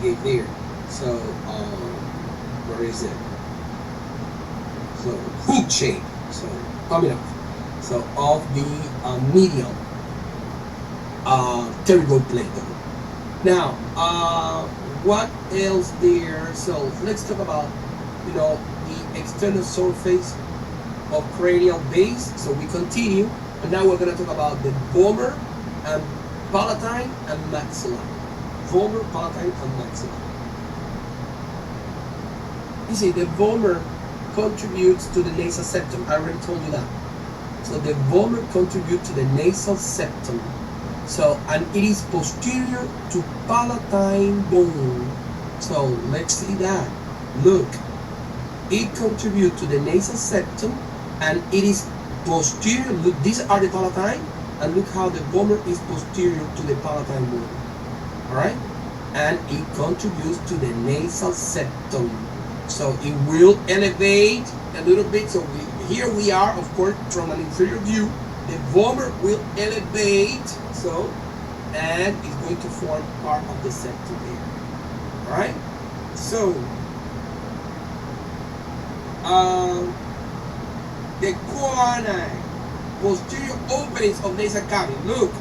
gave there? So where is it? So hook shape. So coming up. So of the medial pterygoid plate. Now, what else there? So let's talk about the external surface of cranial base. So we continue, and now we're going to talk about the vomer and palatine and maxilla. Vomer, palatine, and maxilla. You see, the vomer contributes to the nasal septum. I already told you that. So the vomer contributes to the nasal septum. So, and it is posterior to palatine bone. So let's see that. Look, it contributes to the nasal septum, and it is posterior. Look, these are the palatine, and look how the vomer is posterior to the palatine bone. All right, and it contributes to the nasal septum. So it will elevate a little bit. So here we are, of course, from an inferior view. The vomer will elevate, so, and it's going to form part of the septum here. All right. So Um, the choanae, posterior openings of nasal cavity. Look,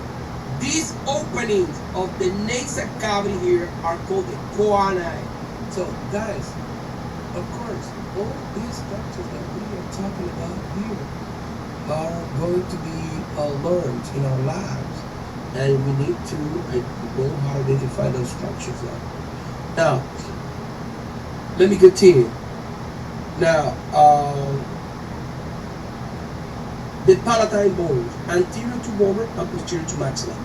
these openings of the nasal cavity here are called the choanae. So, guys, of course, all these structures that we are talking about here are going to be learned in our labs, and we need to know how to identify those structures now. Let me continue. Now, the palatine bones, anterior to vomer and posterior to maxilla.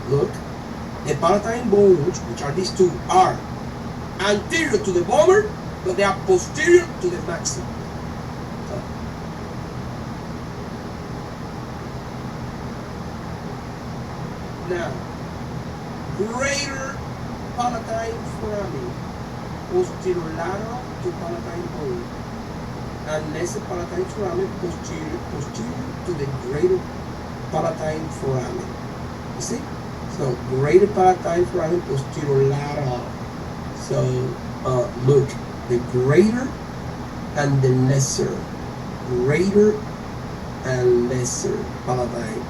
Look, the palatine bones, which are these two, are anterior to the vomer, but they are posterior to the maxilla. So, now, greater palatine foramen, posterolateral to palatine bone, and lesser palatine foramen posterior to the greater palatine foramen. You see? So greater palatine foramen posterolateral. So look, the greater and the lesser, greater and lesser palatine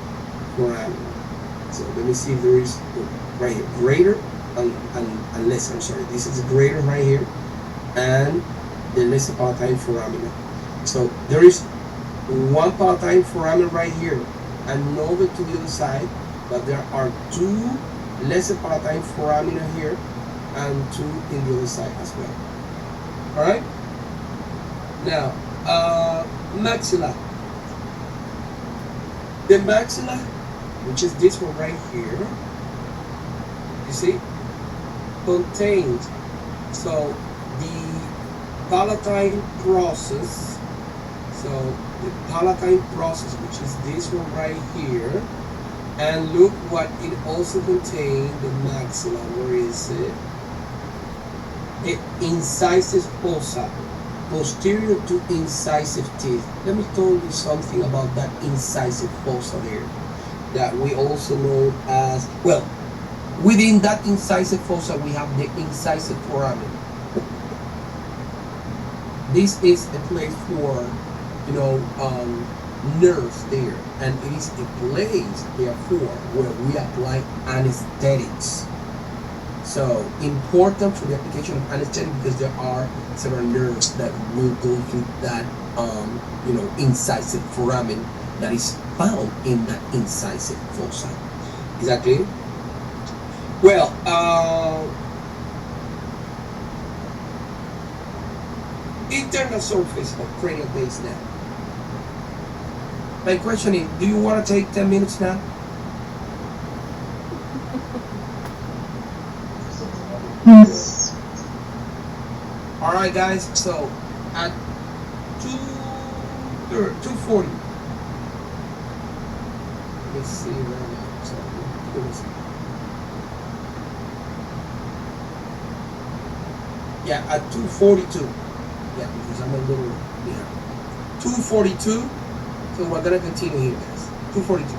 foramen. So let me see if there is right here, greater and lesser. I'm sorry, this is greater right here, and the lesser palatine foramen. So there is one palatine foramen right here, and over to the other side, but there are two lesser palatine foramina here, and two in the other side as well. All right. Now, maxilla. The maxilla, which is this one right here, you see, contains, so the palatine process, so the palatine process, which is this one right here, and look what it also contains, the maxilla. Where is it? The incisive fossa, posterior to incisive teeth. Let me tell you something about that incisive fossa there, that we also know as, well, within that incisive fossa we have the incisive foramen. This is a place for, nerves there, and it is a place, therefore, where we apply anesthetics. So important for the application of anesthetic, because there are several nerves that will go through that, incisive foramen that is found in that incisive fossa. Is that clear? Well, internal surface of cranial base now. My question is, do you want to take 10 minutes now? Yes. All right, guys. So at 2:40. Let's see where I'm at. So, yeah, at 2:42. Yeah, because I'm a little behind. 2:42. So we're gonna continue here, guys. 2:42.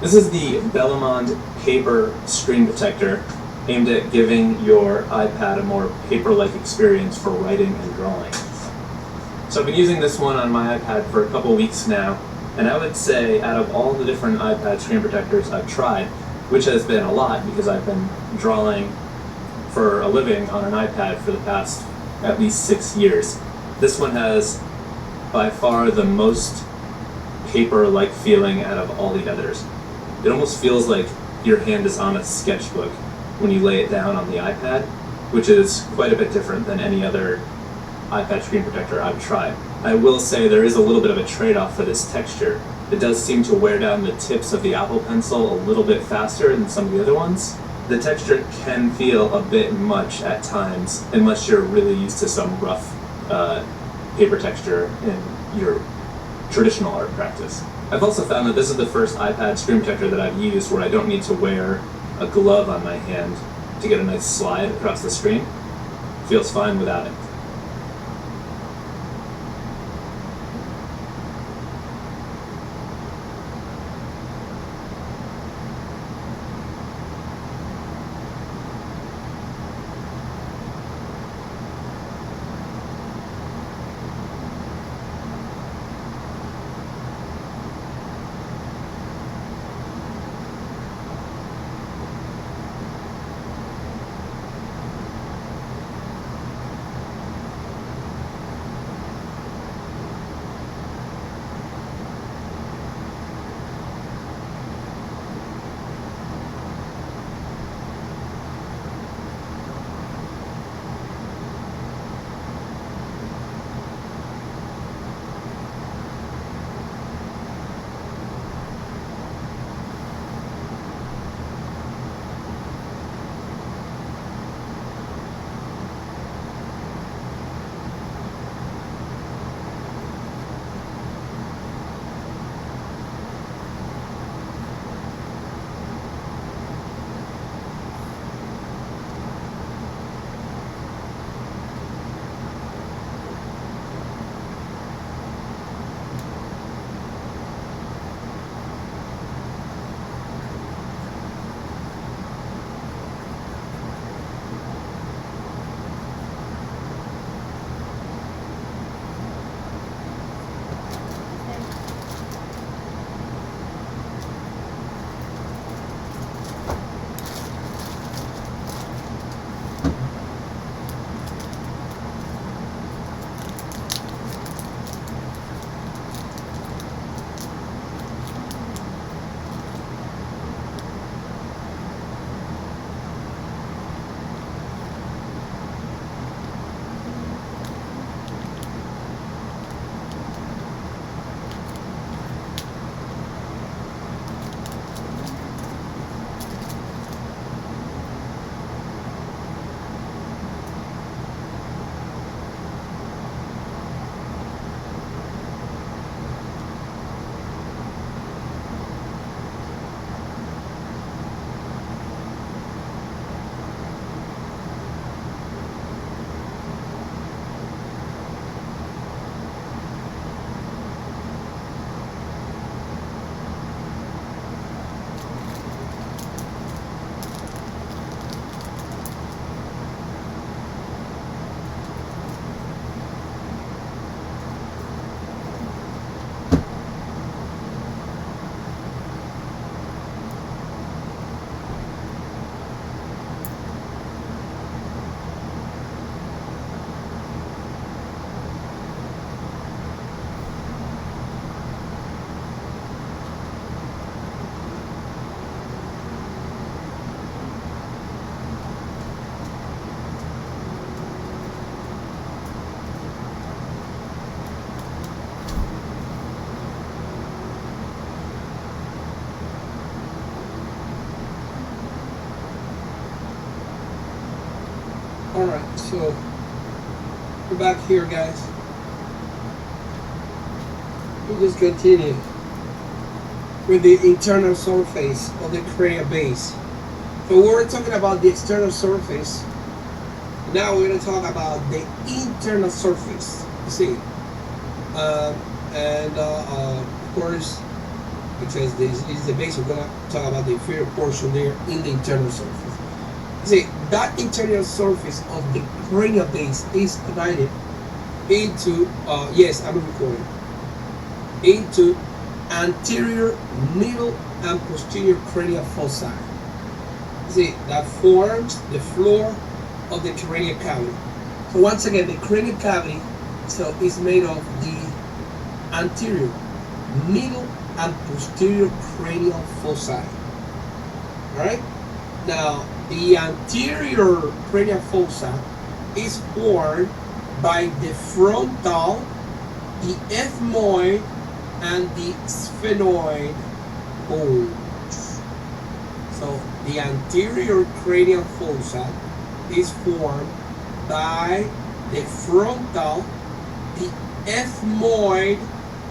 This is the Bellamond paper screen protector aimed at giving your iPad a more paper-like experience for writing and drawing. So I've been using this one on my iPad for a couple weeks now, and I would say out of all the different iPad screen protectors I've tried, which has been a lot because I've been drawing for a living on an iPad for the past at least 6 years, this one has by far the most paper-like feeling out of all the others. It almost feels like your hand is on a sketchbook when you lay it down on the iPad, which is quite a bit different than any other iPad screen protector I've tried. I will say there is a little bit of a trade-off for this texture. It does seem to wear down the tips of the Apple Pencil a little bit faster than some of the other ones. The texture can feel a bit much at times, unless you're really used to some rough paper texture in your traditional art practice. I've also found that this is the first iPad screen protector that I've used where I don't need to wear a glove on my hand to get a nice slide across the screen. Feels fine without it. Alright, so we're back here, guys. We just continue with the internal surface of the Crane base. So we're talking about the external surface. Now we're going to talk about the internal surface. You see, of course, because this is the base. We're gonna talk about the inferior portion there in the internal surface. See, that internal surface of the cranial base is divided into, yes, I'm recording, into anterior, middle, and posterior cranial foci. See, that forms the floor of the cranial cavity. So once again, the cranial cavity is made of the anterior, middle, and posterior cranial foci. Alright? Now, the anterior cranial fossa is formed by the frontal, the ethmoid, and the sphenoid bones. So, the anterior cranial fossa is formed by the frontal, the ethmoid,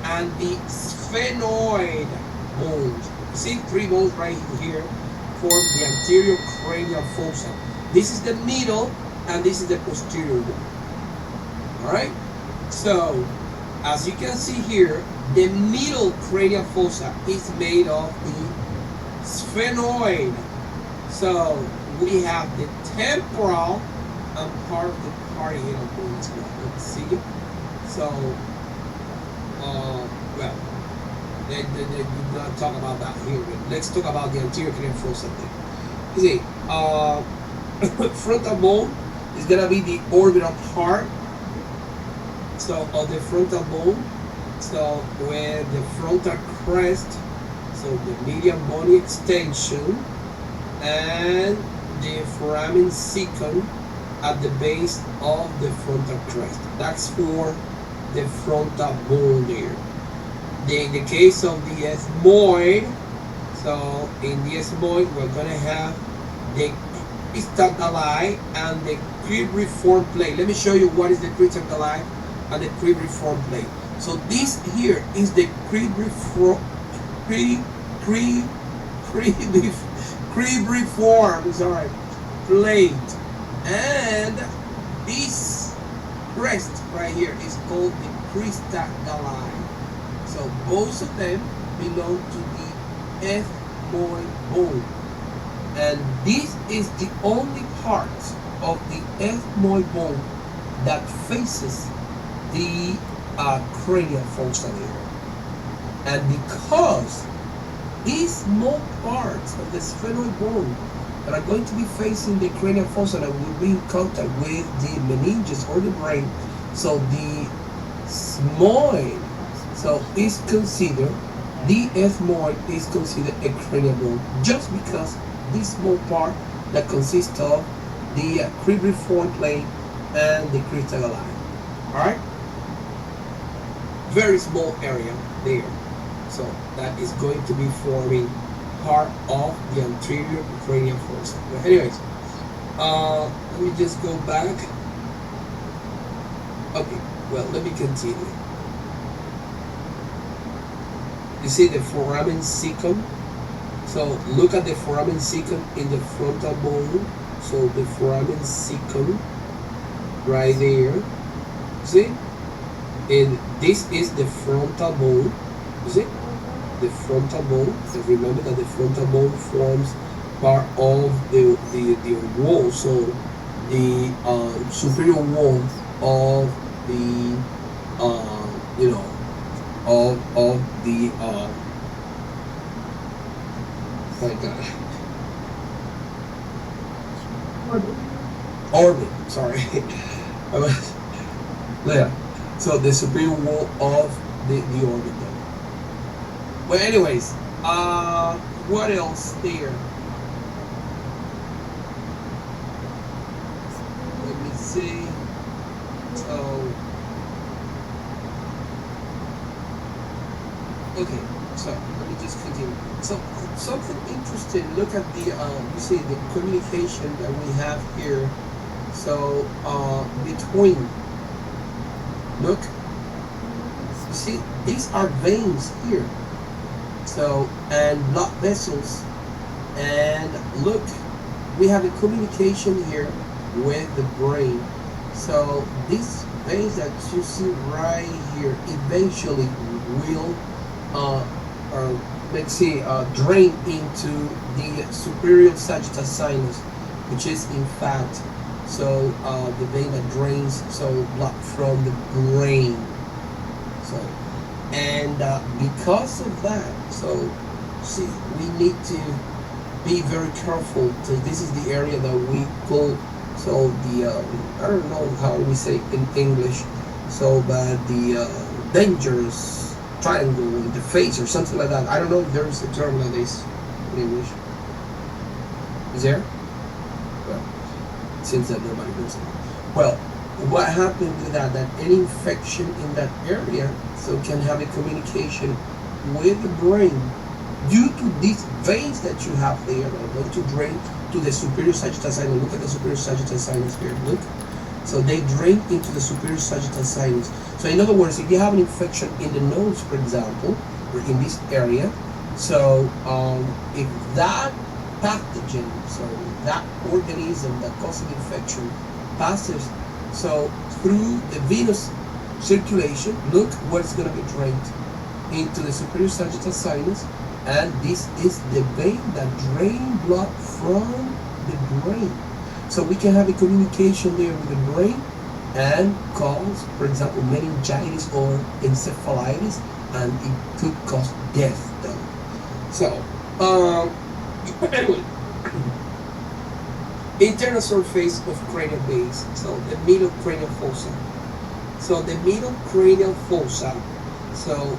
and the sphenoid bones. See, 3 bones right here form the anterior cranial fossa. This is the middle, and this is the posterior one. Alright? So, as you can see here, the middle cranial fossa is made of the sphenoid. So, we have the temporal and part of the parietal bones. Let's see. So, well, they do not talk about that here, but let's talk about the anterior cranial fossa. You see, frontal bone is gonna be the orbital part. So of the frontal bone, so with the frontal crest, so the median bony extension, and the foramen cecum at the base of the frontal crest. That's for the frontal bone there. In the case of the ethmoid, so in the ethmoid we're gonna have the cristae and the cribriform plate. Let me show you what is the cristae and the cribriform plate. So this here is the cribriform plate, and this crest right here is called the cristae. So both of them belong to the ethmoid bone, and this is the only part of the ethmoid bone that faces the cranial fossa there. And because these small parts of the sphenoid bone that are going to be facing the cranial fossa that will be in contact with the meninges or the brain, so the sigmoid is considered, the ethmoid is considered a cranial bone, just because this small part that consists of the cribriform plate and the cristae. Alright? Very small area there. So that is going to be forming part of the anterior cranial fossa. But anyways, let me just go back. Okay, well, let me continue. You see the foramen cecum? So look at the foramen cecum in the frontal bone. So the foramen cecum right there. See? And this is the frontal bone. You see? The frontal bone. So remember that the frontal bone forms part of the wall. So the superior wall of the of the my God. Orbit. Sorry. Yeah. So the superior wall of the orbit. Well, anyways, what else there? Let me see. Okay, so let me just continue. So something interesting. Look at the you see the communication that we have here. So between, look, you see these are veins here. So and blood vessels, and look, we have a communication here with the brain. So these veins that you see right here eventually will let's see, drain into the superior sagittal sinus, which is in fact so the vein that drains so blood from the brain. So and because of that, so see, we need to be very careful. So this is the area that we call so the I don't know how we say in English, so but the dangerous triangle in the face or something like that. I don't know if there's a term like this in English. Is there? Well, it seems that nobody knows it. Well, what happened with that? That any infection in that area so can have a communication with the brain due to these veins that you have there are going to drain to the superior sagittal sinus. Look at the superior sagittal sinus here. Look. So they drain into the superior sagittal sinus. So in other words, if you have an infection in the nose, for example, or in this area, so if that pathogen, so that organism that causes infection passes so through the venous circulation, look what's going to be drained into the superior sagittal sinus, and this is the vein that drains blood from the brain. So we can have a communication there with the brain and cause, for example, meningitis or encephalitis, and it could cause death though. So, anyway, internal surface of cranial base, so the middle cranial fossa. So the middle cranial fossa, so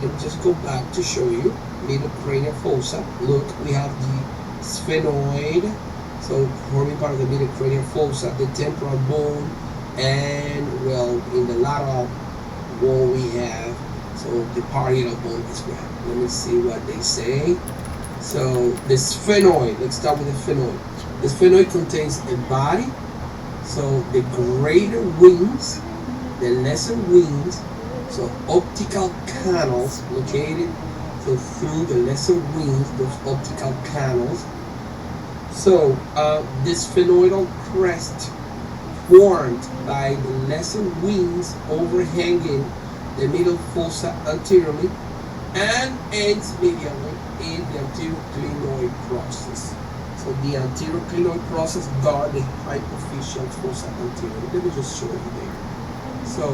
let me just go back to show you, middle cranial fossa. Look, we have the sphenoid, so forming part of the middle cranial fossa, the temporal bone, and well, in the lateral wall we have so the parietal bone as well. Let me see what they say. So the sphenoid, let's start with the sphenoid. The sphenoid contains a body, so the greater wings, the lesser wings, so optical canals located so through the lesser wings, those optical canals. So the sphenoidal crest formed by the lesser wings overhanging the middle fossa anteriorly and ends medially in the anterior clinoid process. So the anterior clinoid process guard the hypophyseal fossa anterior. Let me just show you there. So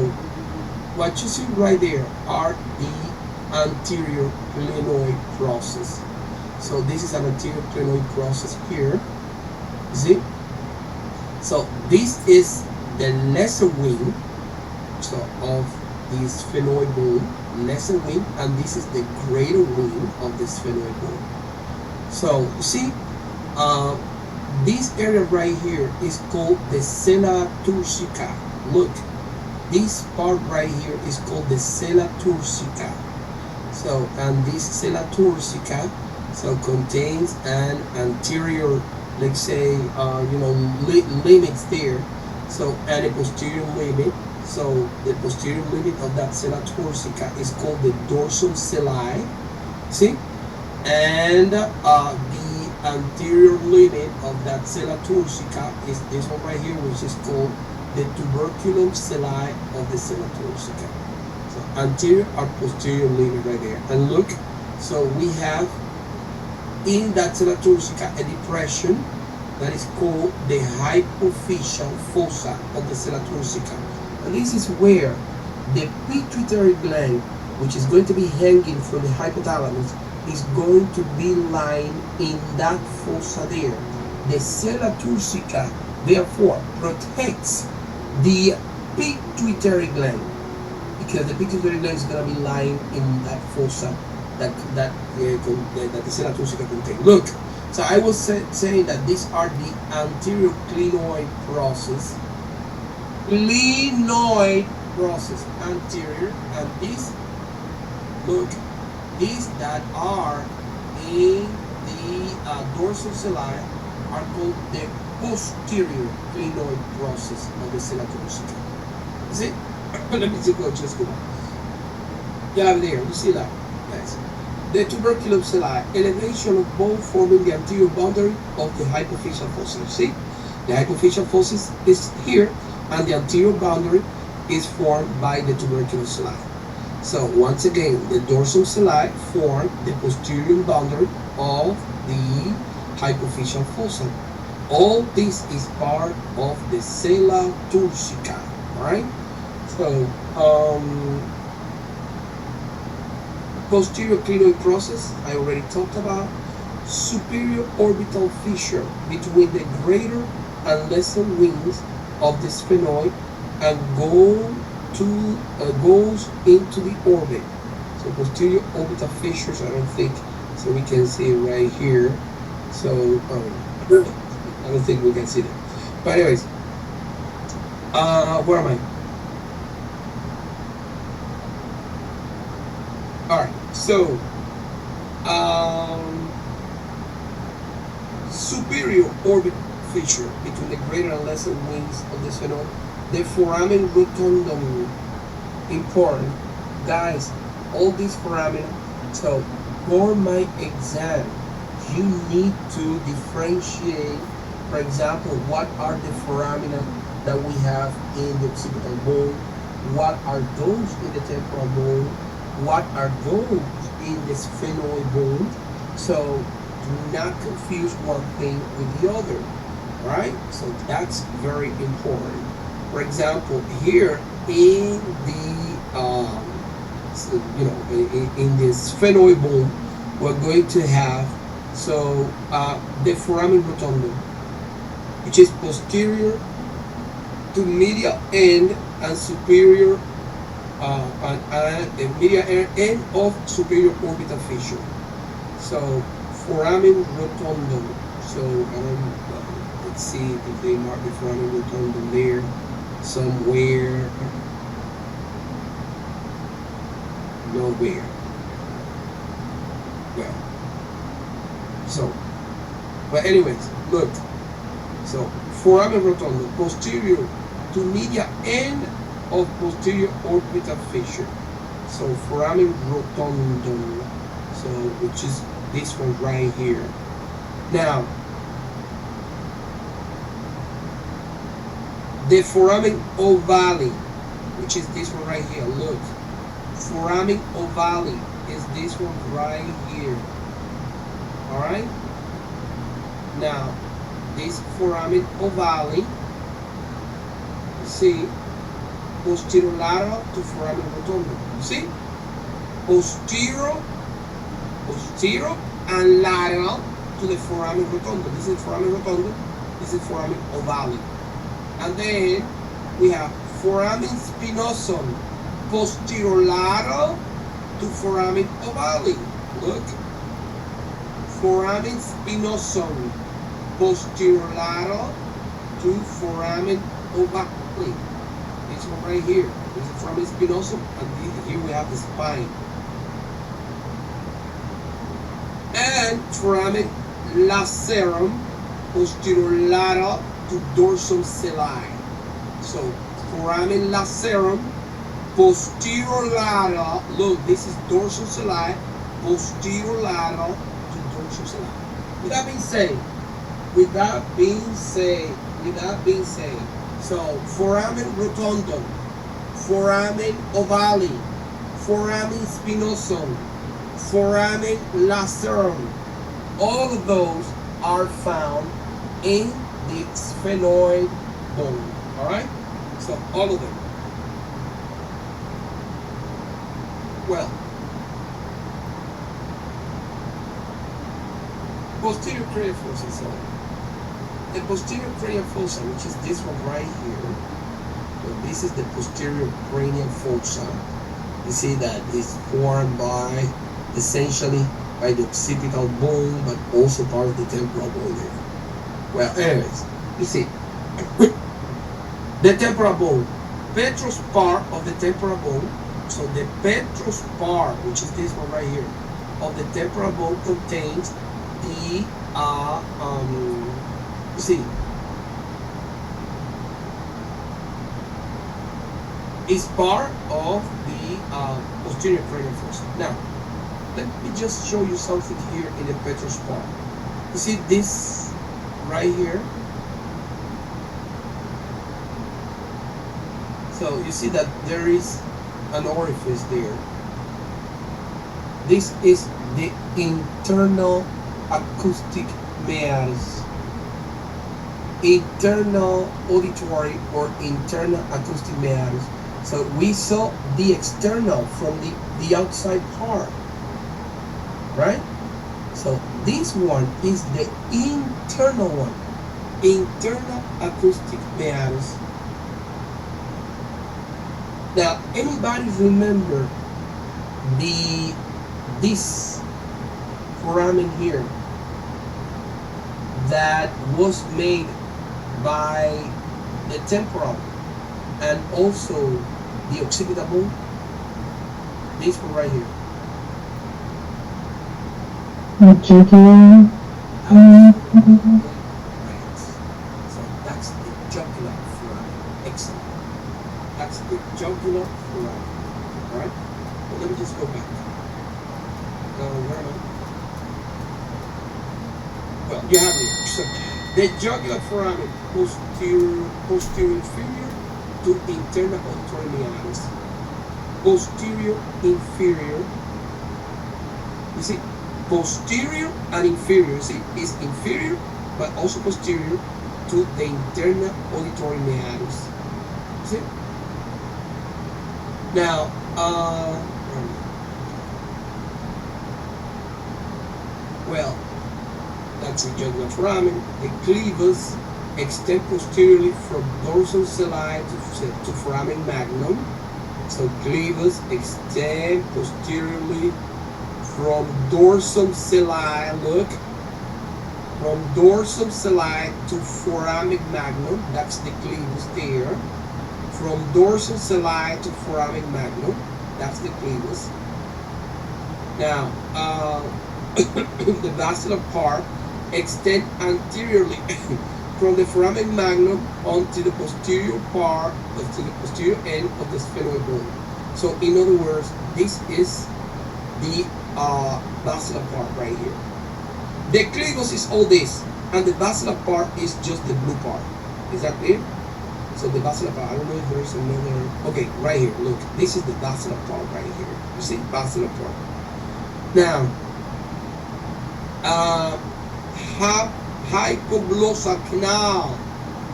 what you see right there are the anterior clinoid process. So this is an anterior clinoid process here. See? So this is the lesser wing so of the sphenoid bone, lesser wing, and this is the greater wing of the sphenoid bone. So you see, this area right here is called the sella turcica. Look, this part right here is called the sella turcica. So, and this sella turcica so contains an anterior, let's say, limits there. So, and a posterior limit. So, the posterior limit of that sella turcica is called the dorsal sellae. See? And the anterior limit of that sella turcica is this one right here, which is called the tuberculum sellae of the sella turcica. So, anterior or posterior limit right there. And look, so we have in that sella turcica a depression that is called the hypophyseal fossa of the sella turcica. And this is where the pituitary gland, which is going to be hanging from the hypothalamus, is going to be lying in that fossa there. The sella turcica, therefore, protects the pituitary gland, because the pituitary gland is going to be lying in that fossa that the sella turcica contains. Look, so I was saying that these are the anterior clinoid process. Clinoid process, anterior, and these, look, these that are in the dorsal sellae are called the posterior clinoid process of the sella turcica. See? Let me just go back. You have there, you see that? Yes. The tuberculum sellae, elevation of bone forming the anterior boundary of the hypophyseal fossa. See? The hypophyseal fossa is here, and the anterior boundary is formed by the tuberculum sellae. So once again, the dorsum sellae form the posterior boundary of the hypophyseal fossa. All this is part of the sella turcica, right? So, posterior clinoid process, I already talked about. Superior orbital fissure between the greater and lesser wings of the sphenoid and goes into the orbit. So posterior orbital fissures, I don't think, so we can see it right here. So I don't think we can see that. But anyways, where am I? All right. So superior orbit fissure between the greater and lesser wings of the sphenoid, the foramen rotundum. Important, guys. All these foramina. So for my exam, you need to differentiate. For example, what are the foramina that we have in the occipital bone? What are those in the temporal bone? What are those in the sphenoid bone? So do not confuse one thing with the other, right? So that's very important. For example, here in the in the sphenoid bone, we're going to have the foramen rotundum, which is posterior to medial end and superior and medial end of superior orbital fissure. So foramen rotundum. So let's see if they mark the foramen rotundum there somewhere. Nowhere. Well, so, but anyways, look. So foramen rotundum, posterior to medial end of posterior orbital fissure. So foramen rotundum, so which is this one right here. Now, the foramen ovale, which is this one right here. Look, foramen ovale is this one right here. All right. Now, this foramen ovale, see, posterolateral to foramen rotundum. See, posterior and lateral to the foramen rotundum. This is foramen rotundum. This is foramen ovale. And then we have foramen spinosum, posterolateral to foramen ovale. Look, foramen spinosum, posterolateral to foramen ovale. This one right here. This is foramen spinosum, and here we have the spine. And foramen lacerum, posterolateral to dorsum sellae. So foramen lacerum, posterolateral. Look, this is dorsum sellae, posterolateral to dorsum sellae. With that being said, so foramen rotundum, foramen ovale, foramen spinosum, foramen lacerum, all of those are found in the sphenoid bone. All right, so all of them. Well, posterior cranial fossa. So the posterior cranial fossa, which is this one right here. So this is the posterior cranial fossa. You see that it's formed by essentially by the occipital bone, but also part of the temporal bone there. Well, anyways, you see, the temporal bone, petrous part of the temporal bone. So the petrous part, which is this one right here, of the temporal bone contains the you see, is part of the posterior cranial fossa. Now, let me just show you something here in the petrous part. You see this right here? So you see that there is an orifice there. This is the internal acoustic meatus. Internal auditory or internal acoustic meatus. So we saw the external from the outside part, right? So this one is the internal one, internal acoustic meatus. Now, anybody remember this foramen here that was made by the temporal and also the occipital bone? This one right here. Jugular. Right. So that's the jugular foramen. Excellent. That's the jugular foramen. Alright? Well, let me just go back. Where am I? Well, you have it. So the jugular foramen, posterior inferior to internal auditory meatus. Posterior inferior. You see, posterior and inferior. You see, is inferior but also posterior to the internal auditory meatus. You see? Now, well, that's the jugular foramen. The clevus extend posteriorly from dorsum celli to foramen magnum. So clevus extend posteriorly from dorsum celli, look, from dorsum celli to foramen magnum. That's the clevus there. From dorsum celli to foramen magnum. That's the clevus. Now, the basilar part extend anteriorly from the foramen magnum onto the posterior part, to the posterior end of the sphenoid bone. So, in other words, this is the basilar part right here. The clevus is all this, and the basilar part is just the blue part. Is that clear? So the basilar part, I don't know if there is another. Okay, right here. Look, this is the basilar part right here. You see, basilar part. Now, hypoglossal canal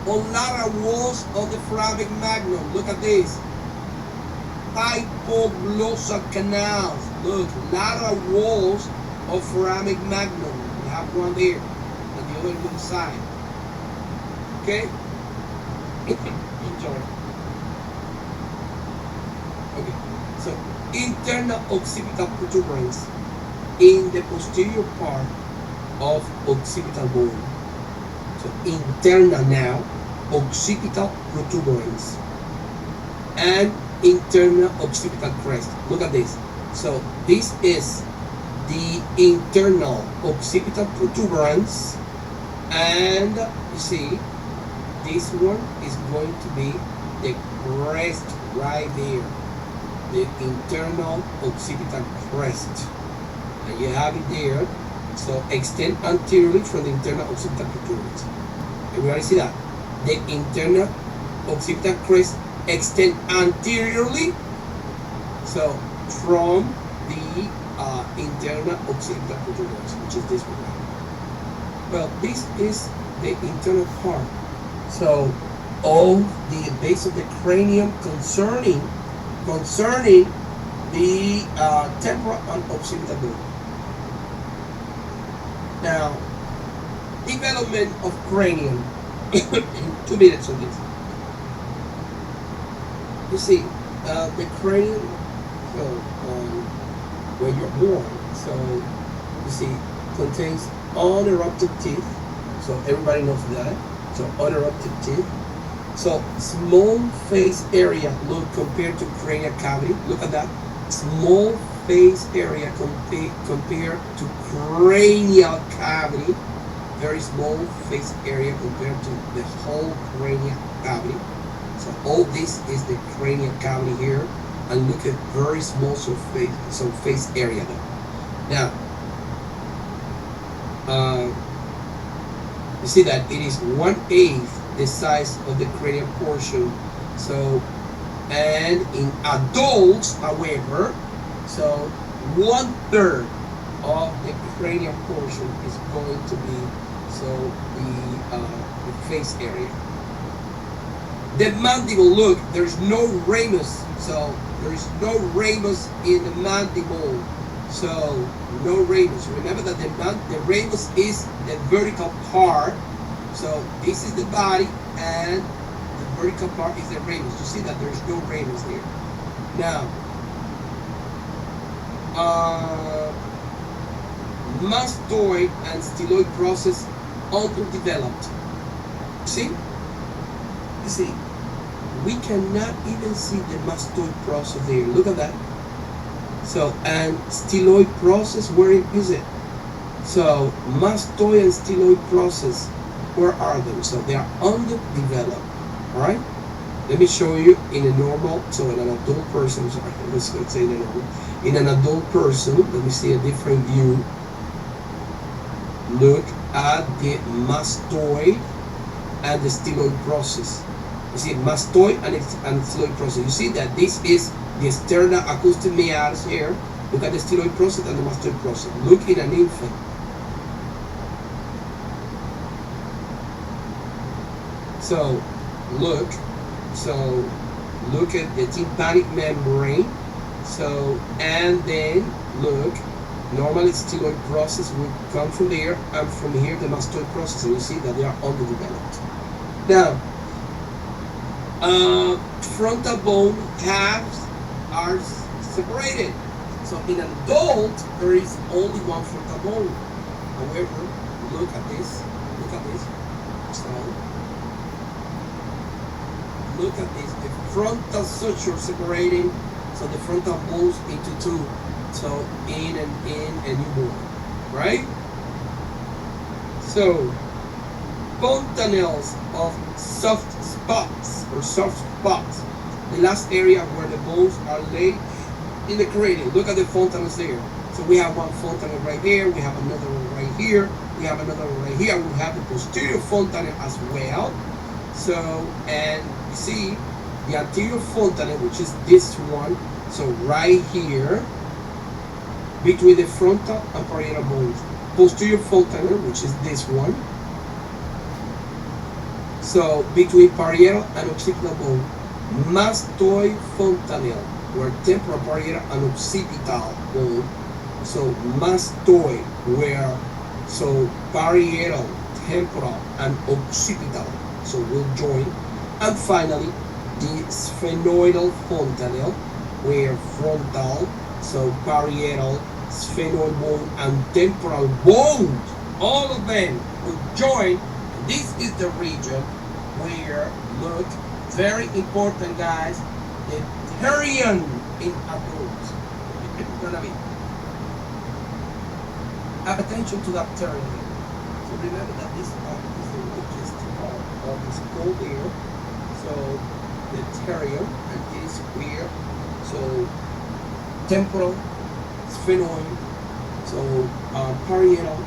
on lateral walls of the foramen magnum. Look at this. Hypoglossal canals. Look, lateral walls of foramen magnum. We have one there, and the other on the side. Okay. Enjoy. Okay. So internal occipital protuberance in the posterior part of occipital bone. So internal now, occipital protuberance and internal occipital crest. Look at this. So this is the internal occipital protuberance, and you see this one is going to be the crest right there, the internal occipital crest, and you have it there. So extend anteriorly from the internal occipital protuberance. Everybody see that? The internal occipital crest extend anteriorly, so from the internal occipital protuberance, which is this one. Well, this is the internal part. So all the base of the cranium concerning the temporal and occipital bone. Now, development of cranium. 2 minutes on this. You see, the cranium, so, when you're born, so you see, contains unerupted teeth. So everybody knows that. So unerupted teeth. So small face area, look, compared to cranial cavity. Look at that. Small face area compared to cranial cavity. Very small face area compared to the whole cranial cavity. So all this is the cranial cavity here, and look at very small face area though. Now, you see that it is 1/8 the size of the cranial portion. So, and in adults, however, so 1/3 of the cranial portion is going to be the face area. The mandible, look, there's no ramus, so there's no ramus in the mandible. So no ramus. Remember that the ramus is the vertical part. So this is the body, and the vertical part is the ramus. You see that there's no ramus here. Now, mastoid and styloid process underdeveloped. See? You see, we cannot even see the mastoid process there. Look at that. So, and styloid process, where is it? So, mastoid and styloid process, where are they? So, they are underdeveloped. Alright? Let me show you in a normal, so in an adult person, sorry, let's say in a normal. In an adult person, let me see a different view. Look at the mastoid and the styloid process. You see, mastoid and styloid process. You see that this is the external acoustic meatus here. Look at the styloid process and the mastoid process. Look in an infant. So, look at the tympanic membrane. So, and then look, normally styloid process will come from there, and from here the mastoid process, and you see that they are underdeveloped. Now, frontal bone halves are separated. So in an adult, there is only one frontal bone. However, look at this. So, look at this. The frontal suture separating, so the frontal bones into two. So in a newborn, right? So fontanelles of soft spots or soft spots, the last area where the bones are laid in the cranium. Look at the fontanelles there. So we have one fontanelle right there, we have another one right here, we have another one right here, we have the posterior fontanelle as well. So, and you see the anterior fontanelle, which is this one, so right here, between the frontal and parietal bones. Posterior fontanelle, which is this one. So between parietal and occipital bone. Mastoid fontanelle, where temporal, parietal, and occipital bone. So mastoid, where so parietal, temporal, and occipital, so will join. And finally, the sphenoidal fontanelle, where frontal, so parietal, sphenoid bone, and temporal bone, all of them will join. This is the region where, look, very important, guys, the pterion in adults. It's gonna be. Have attention to that pterion. So remember that this is the richest part of the skull there. So the pterion, and this where, so temporal, sphenoid, so parietal,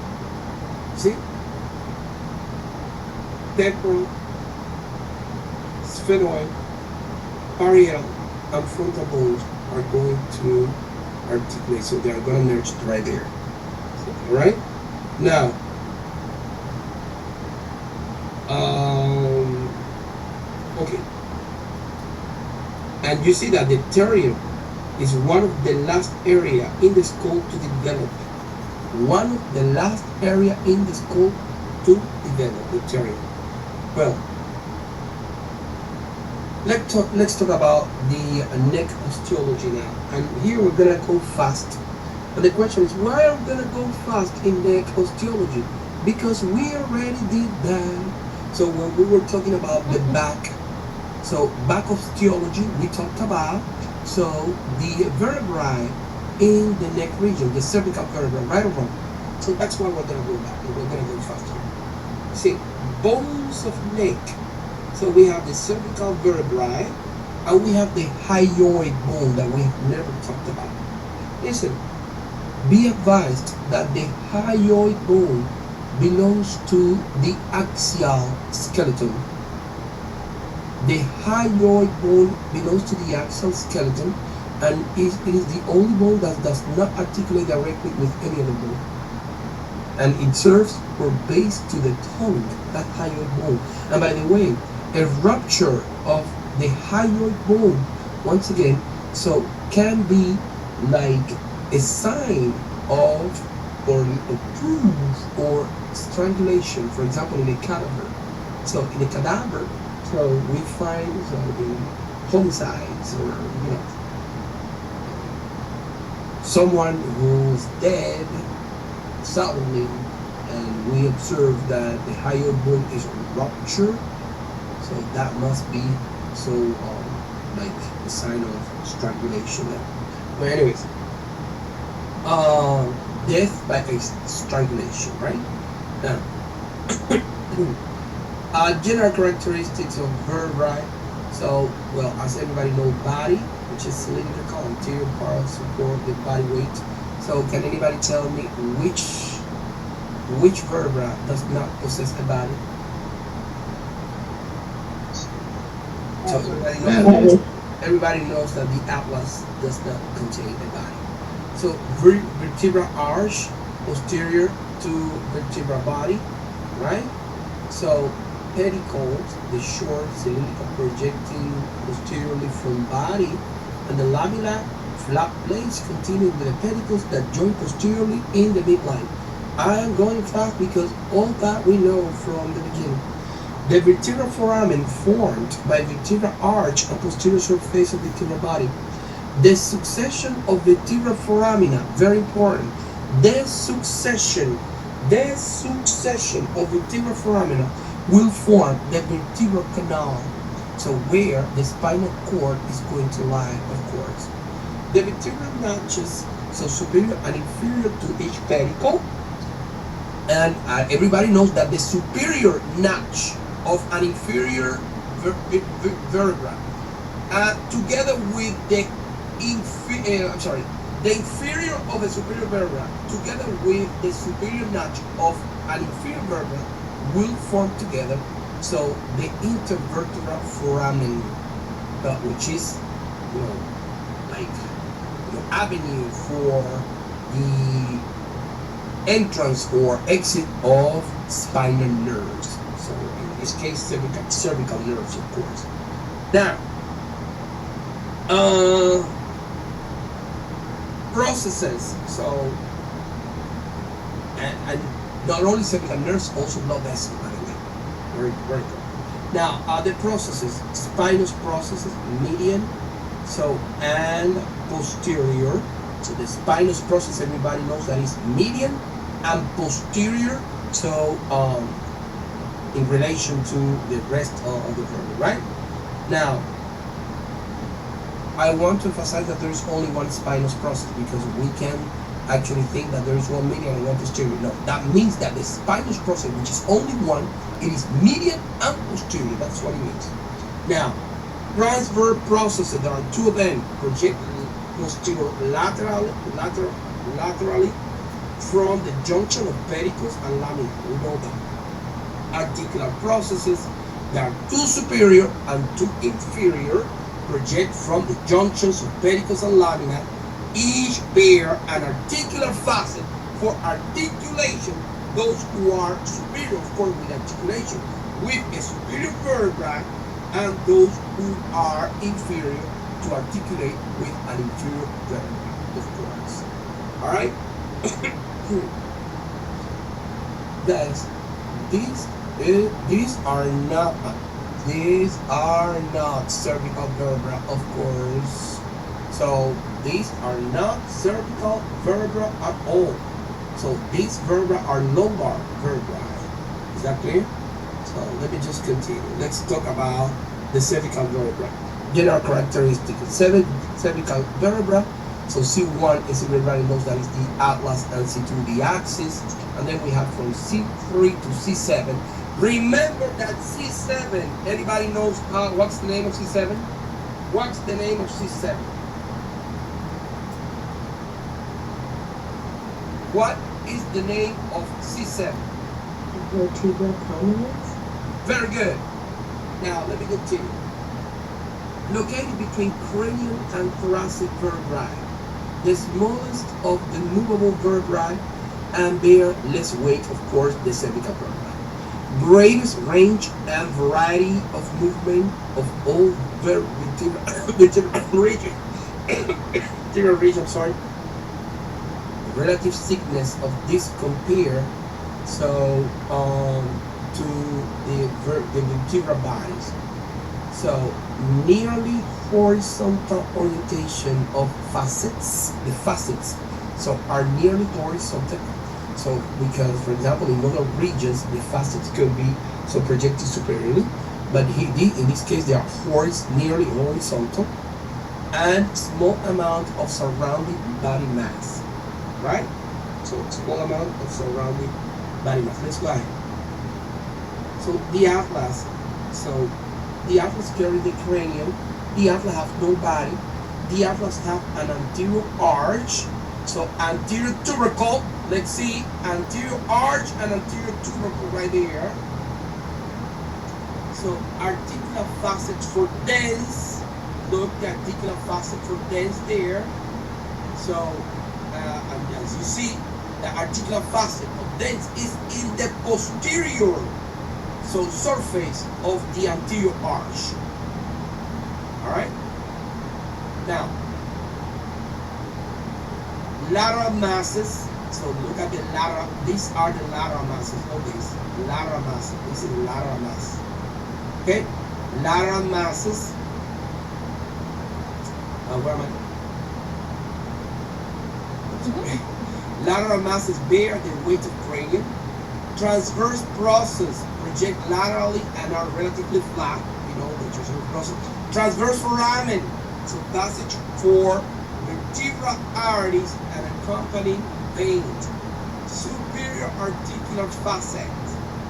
see? Temporal, sphenoid, parietal, and frontal bones are going to articulate, so they are going to merge right there. So, alright? Now, okay. And you see that the pterion is one of the last area in the skull to develop. One of the last area in the skull to develop, the pterion. Well, let's talk about the neck osteology now. And here we're gonna go fast. But the question is, why are we gonna go fast in neck osteology? Because we already did that. So when we were talking about the back, so back osteology, we talked about, so the vertebrae in the neck region, the cervical vertebra, right or wrong. So that's why we're gonna go back, and we're gonna go faster. See, bones of neck. So we have the cervical vertebrae, and we have the hyoid bone that we have never talked about. Listen, be advised that the hyoid bone belongs to the axial skeleton. The hyoid bone belongs to the axial skeleton, and it is the only bone that does not articulate directly with any other bone. And it serves for base to the tongue, that hyoid bone. And by the way, a rupture of the hyoid bone, once again, so can be like a sign of or a proof or strangulation. For example, in a cadaver. So in a cadaver, so we find so in homicides or someone who's dead suddenly, and we observe that the hyoid bone is ruptured, so that must be so like a sign of strangulation. But anyways, death by strangulation, right? Now, general characteristics of vertebrae. So, well, as everybody knows, body, which is cylindrical, anterior part support the body weight. So, can anybody tell me which vertebra does not possess a body? So everybody knows that the atlas does not contain a body. So vertebral arch posterior to vertebral body, right? So pedicles, the short cylindrical projecting posteriorly from body, and the lamella flap plates continuing with the pedicles that join posteriorly in the midline. I am going fast because all that we know from the beginning. The vertebral foramen formed by vertebral arch and posterior surface of vertebral body. The succession of vertebral foramina, very important. The succession of vertebral foramina will form the vertebral canal. So where the spinal cord is going to lie, of course. The vertebral notches, so superior and inferior to each pedicle. And everybody knows that the superior notch of an inferior vertebra, together with the inferior of a superior vertebra, together with the superior notch of an inferior vertebra, will form together. So the intervertebral foramen, which is, like avenue for the entrance or exit of spinal nerves. So in this case, cervical nerves, of course. Now, processes. So, and not only cervical nerves, also blood vessels. By the way, very very good. Now, other processes: spinous processes, median, so and posterior. So the spinous process, everybody knows that is median and posterior. So in relation to the rest of the vertebrae, right? Now, I want to emphasize that there is only one spinous process, because we can actually think that there is one median and one posterior. No, that means that the spinous process, which is only one, it is median and posterior. That's what it means. Now, transverse processes, there are two of them, project posterior laterally from the junction of pedicles and lamina. We know that. Articular processes, there are two superior and two inferior, project from the junctions of pedicles and lamina. Each bear an articular facet for articulation. Those who are superior, of course, with articulation with a superior vertebra, and those who are inferior to articulate with an inferior vertebra, of course. All right. Guys, these are not cervical vertebra, of course. So these are not cervical vertebra at all. So these vertebrae are lumbar vertebrae. Is that clear? So let me just continue. Let's talk about the cervical vertebra. General characteristics. Cervical vertebra. So C1 is, everybody knows that is the atlas, and C2 the axis. And then we have from C3 to C7. Remember that C7, anybody knows what's the name of C7? What's the name of C7? What is the name of C7? Vertebral prominence. Very good. Now let me continue. located between cranial and thoracic vertebrae, the smallest of the movable vertebrae, and bear less weight, of course, the cervical vertebrae. Greatest range and variety of movement of all vertebral region. Vertebral region, I'm sorry. Relative thickness of this compare so to the vertebral bodies. So nearly horizontal orientation of facets, the facets, so are nearly horizontal. So because, for example, in other regions, the facets could be so projected superiorly, but in this case, they are nearly horizontal, and small amount of surrounding body mass, right? So small amount of surrounding body mass. Let's go ahead. So the atlas, so the atlas carry the cranium. The atlas have no body. The atlas have an anterior arch. So anterior tubercle. Let's see, anterior arch and anterior tubercle right there. So articular facets for dens. Look, the articular facet for dens there. So and as you see, the articular facet of dens is in the posterior, so surface of the anterior arch. All right. Now, lateral masses. So look at the lateral. These are the lateral masses. Look this lateral masses. This is the lateral mass. Okay, lateral masses. Where am I? Lateral masses bear the weight of cranium. Transverse process project laterally and are relatively flat. You know the transverse process. Transverse foramen, so passage for vertebral arteries and accompanying veins. Superior articular facet,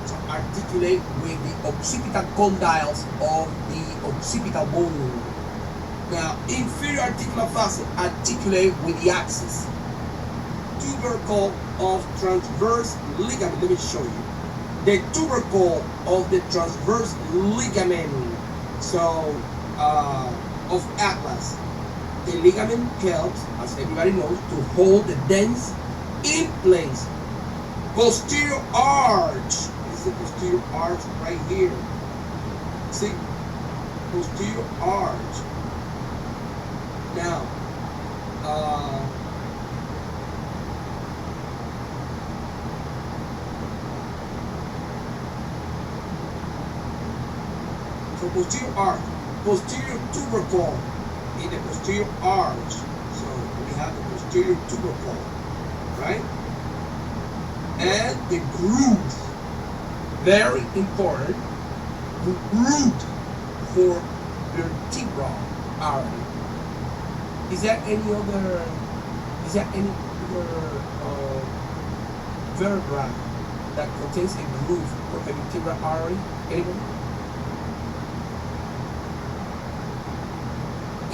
so articulate with the occipital condyles of the occipital bone. Now, inferior articular facet articulate with the axis. Tubercle of transverse ligament. Let me show you. The tubercle of the transverse ligament. So, of atlas. The ligament helps, as everybody knows, to hold the dens in place. Posterior arch. This is the posterior arch right here. See? Posterior arch. Now, so posterior arch, posterior tubercle in the posterior arch. So we have the posterior tubercle, right? And the groove, very important, groove for vertebral artery. Is there any other vertebra that contains a groove for the vertebral artery? Anybody?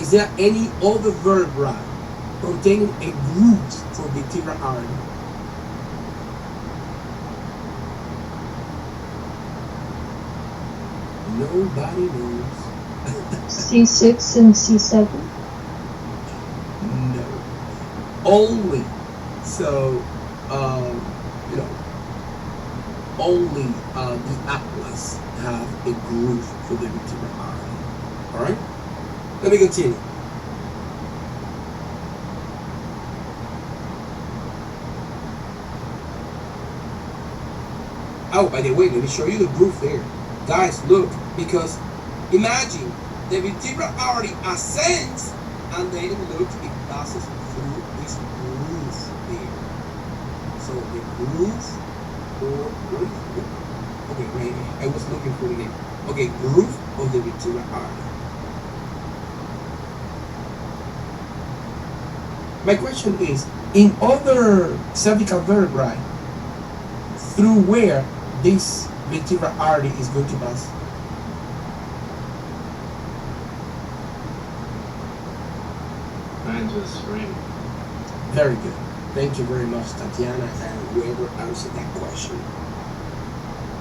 Is there any other vertebra containing a groove for the vertebral artery? Nobody knows. C6 and C7. No. Only. So, you know, only the atlas have a groove for the vertebral artery. All right. Let me continue. Oh, by the way, let me show you the groove there. Guys, look, because imagine the vertebral artery ascends and then look, it passes through this groove there. So the groove, okay, right here. I was looking for it again. Okay, groove of the vertebral artery. My question is, in other cervical vertebrae, through where this vertebral artery is going to pass? Mine was ring. Very good. Thank you very much, Tatiana, and whoever answered that question.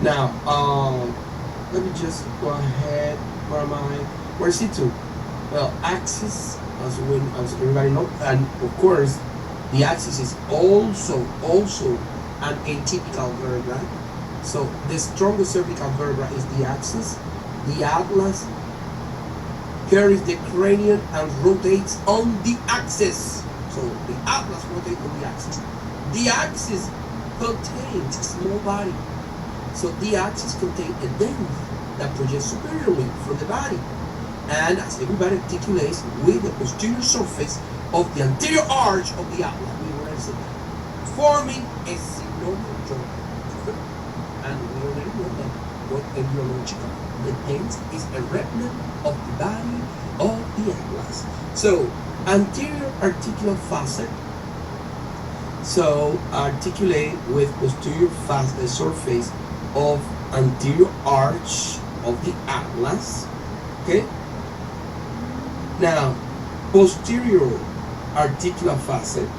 Now, let me just go ahead. Where am I? Where's C2? Well, axis, as everybody knows, and of course, the axis is also an atypical vertebra. So the strongest cervical vertebra is the axis. The atlas carries the cranium and rotates on the axis. So the atlas rotates on the axis. The axis contains a small body. So the axis contains a dent that projects superiorly from the body. And as everybody articulates with the posterior surface of the anterior arch of the atlas, we already said that, forming a synovial joint. And we already know that what embryological the dent is a remnant of the body of the atlas. So anterior articular facet, so articulate with posterior surface of anterior arch of the atlas. Okay. Now, posterior articular facet,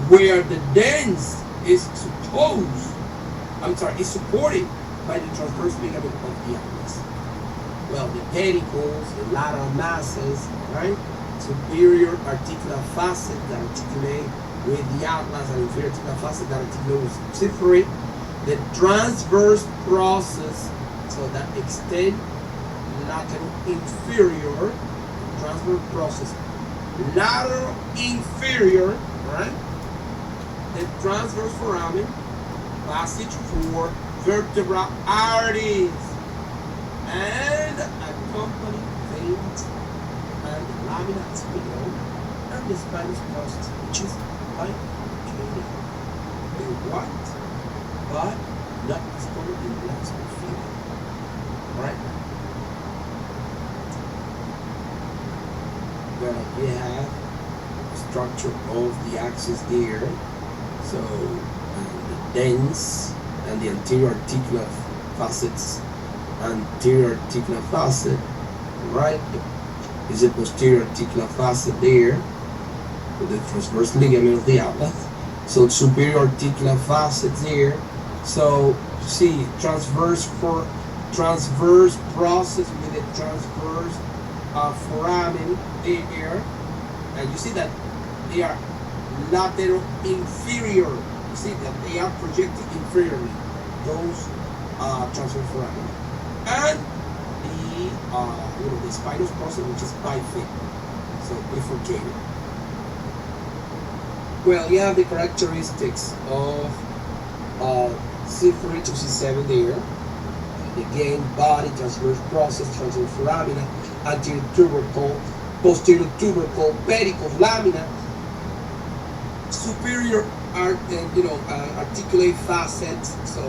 where the dens is supported by the transverse ligament of the atlas. Well, the pedicles, the lateral masses, right? Superior articular facet that articulate with the atlas, and inferior articular facet that articulate with separate. The transverse process, so that extend lateral inferior, transverse process, lateral inferior, right? The transverse foramen, passage for vertebral arteries, and accompanying veins, and the lamina spinal, and the spinous process, which is bifurcated. They what? But not as common in the last field. Alright? Well, we have the structure of the axis here. So the dens and the anterior articular facets, anterior articular facet, right? Is a posterior articular facet there with the transverse ligament of the atlas. So superior articular facets here. So see transverse process with a transverse foramen here, and you see that they are lateral inferior. You see that they are projected inferiorly, those transverse foramen, and the spinous process, which is bifid, so bifurcated. Well, you have the characteristics of C3 to C7 there. Again, body, transverse process, transverse foramina, anterior tubercle, posterior tubercle, pedicles, lamina, superior articulate facets, so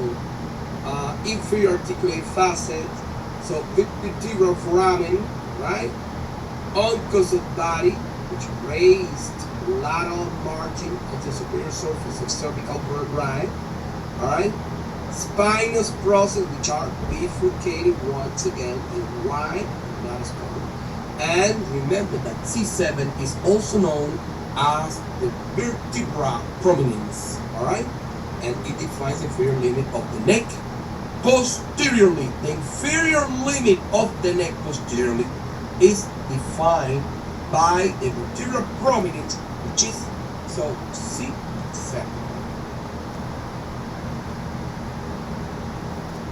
inferior articulate facet, so vertebral foramen, right? Uncusped body, which raised lateral margin of the superior surface of cervical vertebrae, alright? Spinous process, which are bifurcated once again in wide, not as common. And remember that C7 is also known as the vertebra prominence, alright? And it defines the inferior limit of the neck posteriorly. The inferior limit of the neck posteriorly is defined by the vertebra prominence, which is so C7.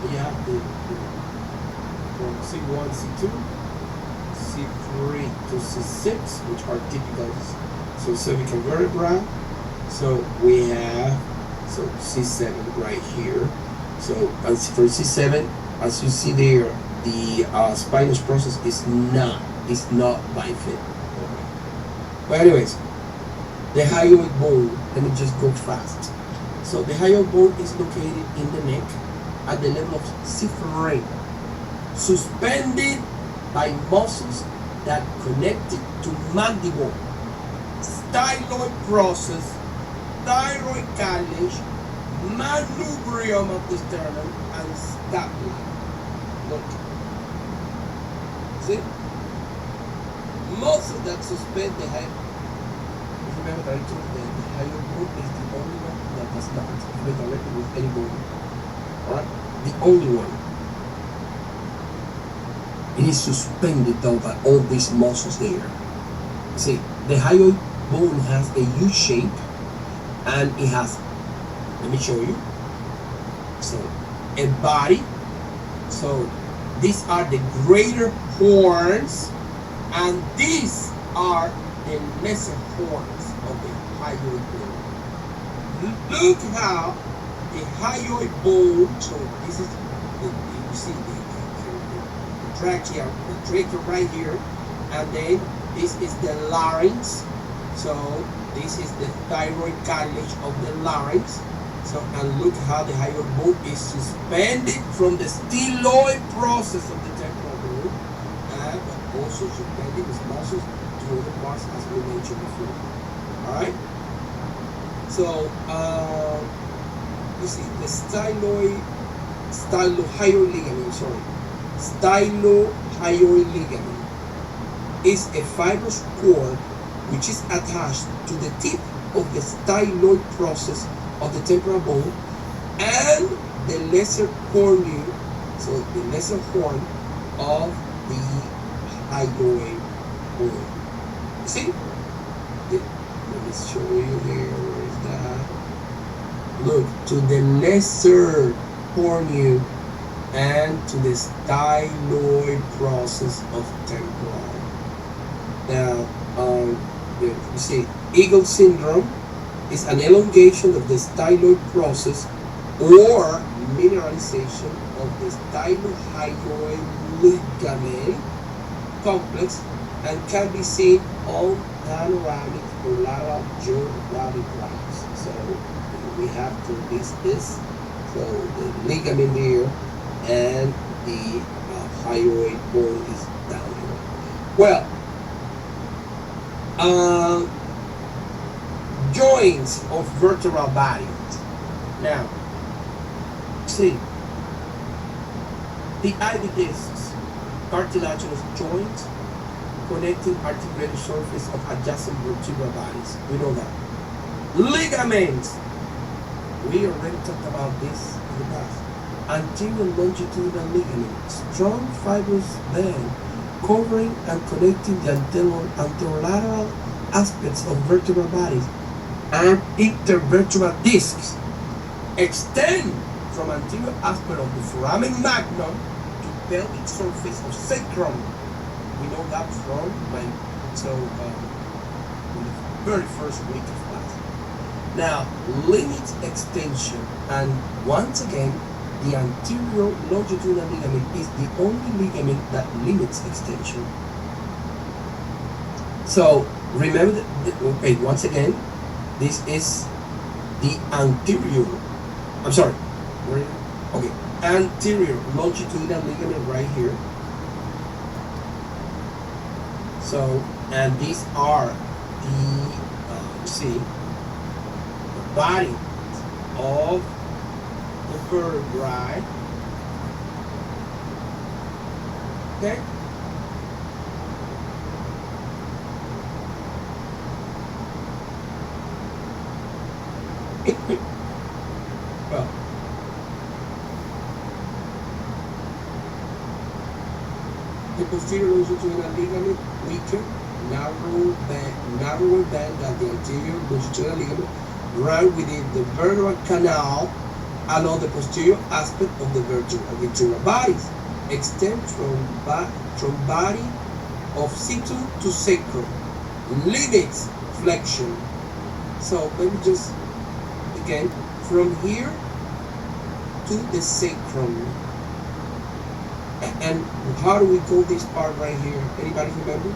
You have the from C1, C2, C3 to C6, which are typical, so cervical vertebra. So we have C7 right here. So as for C7, as you see there, the spinous process is not bifid. But anyways, the hyoid bone. Let me just go fast. So the hyoid bone is located in the neck at the level of C3, suspended by muscles that connect it to mandible, styloid process, thyroid cartilage, manubrium of the sternum, and scapula. Look. See? Muscles that suspend the head. Remember that I told you that the hyoid bone is the only one that does not be directly with any bone. Alright? The only one. It is suspended though by all these muscles there. See, the hyoid bone has a U shape, and it has, let me show you. So, a body. So, these are the greater horns, and these are the lesser horns of the hyoid bone. Look how the hyoid bone, so this is you see the trachea right here, and then this is the larynx. So this is the thyroid cartilage of the larynx. So, and look how the hyoid bone is suspended from the styloid process of the temporal bone, and also suspending its muscles to other parts as we mentioned before. Alright? So, you see, the stylohyoid ligament is a fibrous cord which is attached to the tip of the styloid process of the temporal bone and the lesser cornu, so the lesser horn of the hyoid bone. You see? Let me show you there. Where is that? Look, to the lesser cornu and to the styloid process of temporal. Now, you see, Eagle syndrome is an elongation of the styloid process or mineralization of the stylohyoid ligament complex, and can be seen on panoramic or lateral jaw radicals. So we have to list this. So the ligament here and the hyoid bone is down here. Well, joints of vertebral body. Now, see, the ivy discs, cartilaginous joints connecting articulated surface of adjacent vertebral bodies. We know that. Ligaments. We already talked about this in the past. Anterior longitudinal ligament, strong fibrous band covering and connecting the anterolateral aspects of vertebral bodies and intervertebral discs, extend from anterior aspect of the foramen magnum to pelvic surface of sacrum. We know that from the very first week of class. Now, limits extension, and once again, the anterior longitudinal ligament is the only ligament that limits extension. So remember okay, once again, this is the anterior, I'm sorry, okay, anterior longitudinal ligament right here. So, and these are the, see, the body of the vertebrae. Okay? Well, the posterior longitudinal ligament weaker, narrower band than the anterior longitudinal ligament, right within the vertebral canal along the posterior aspect of the vertebral bodies, extend from body of situ to sacrum, limits flexion. So let me just again from here to the sacrum. And how do we call this part right here? Anybody remember?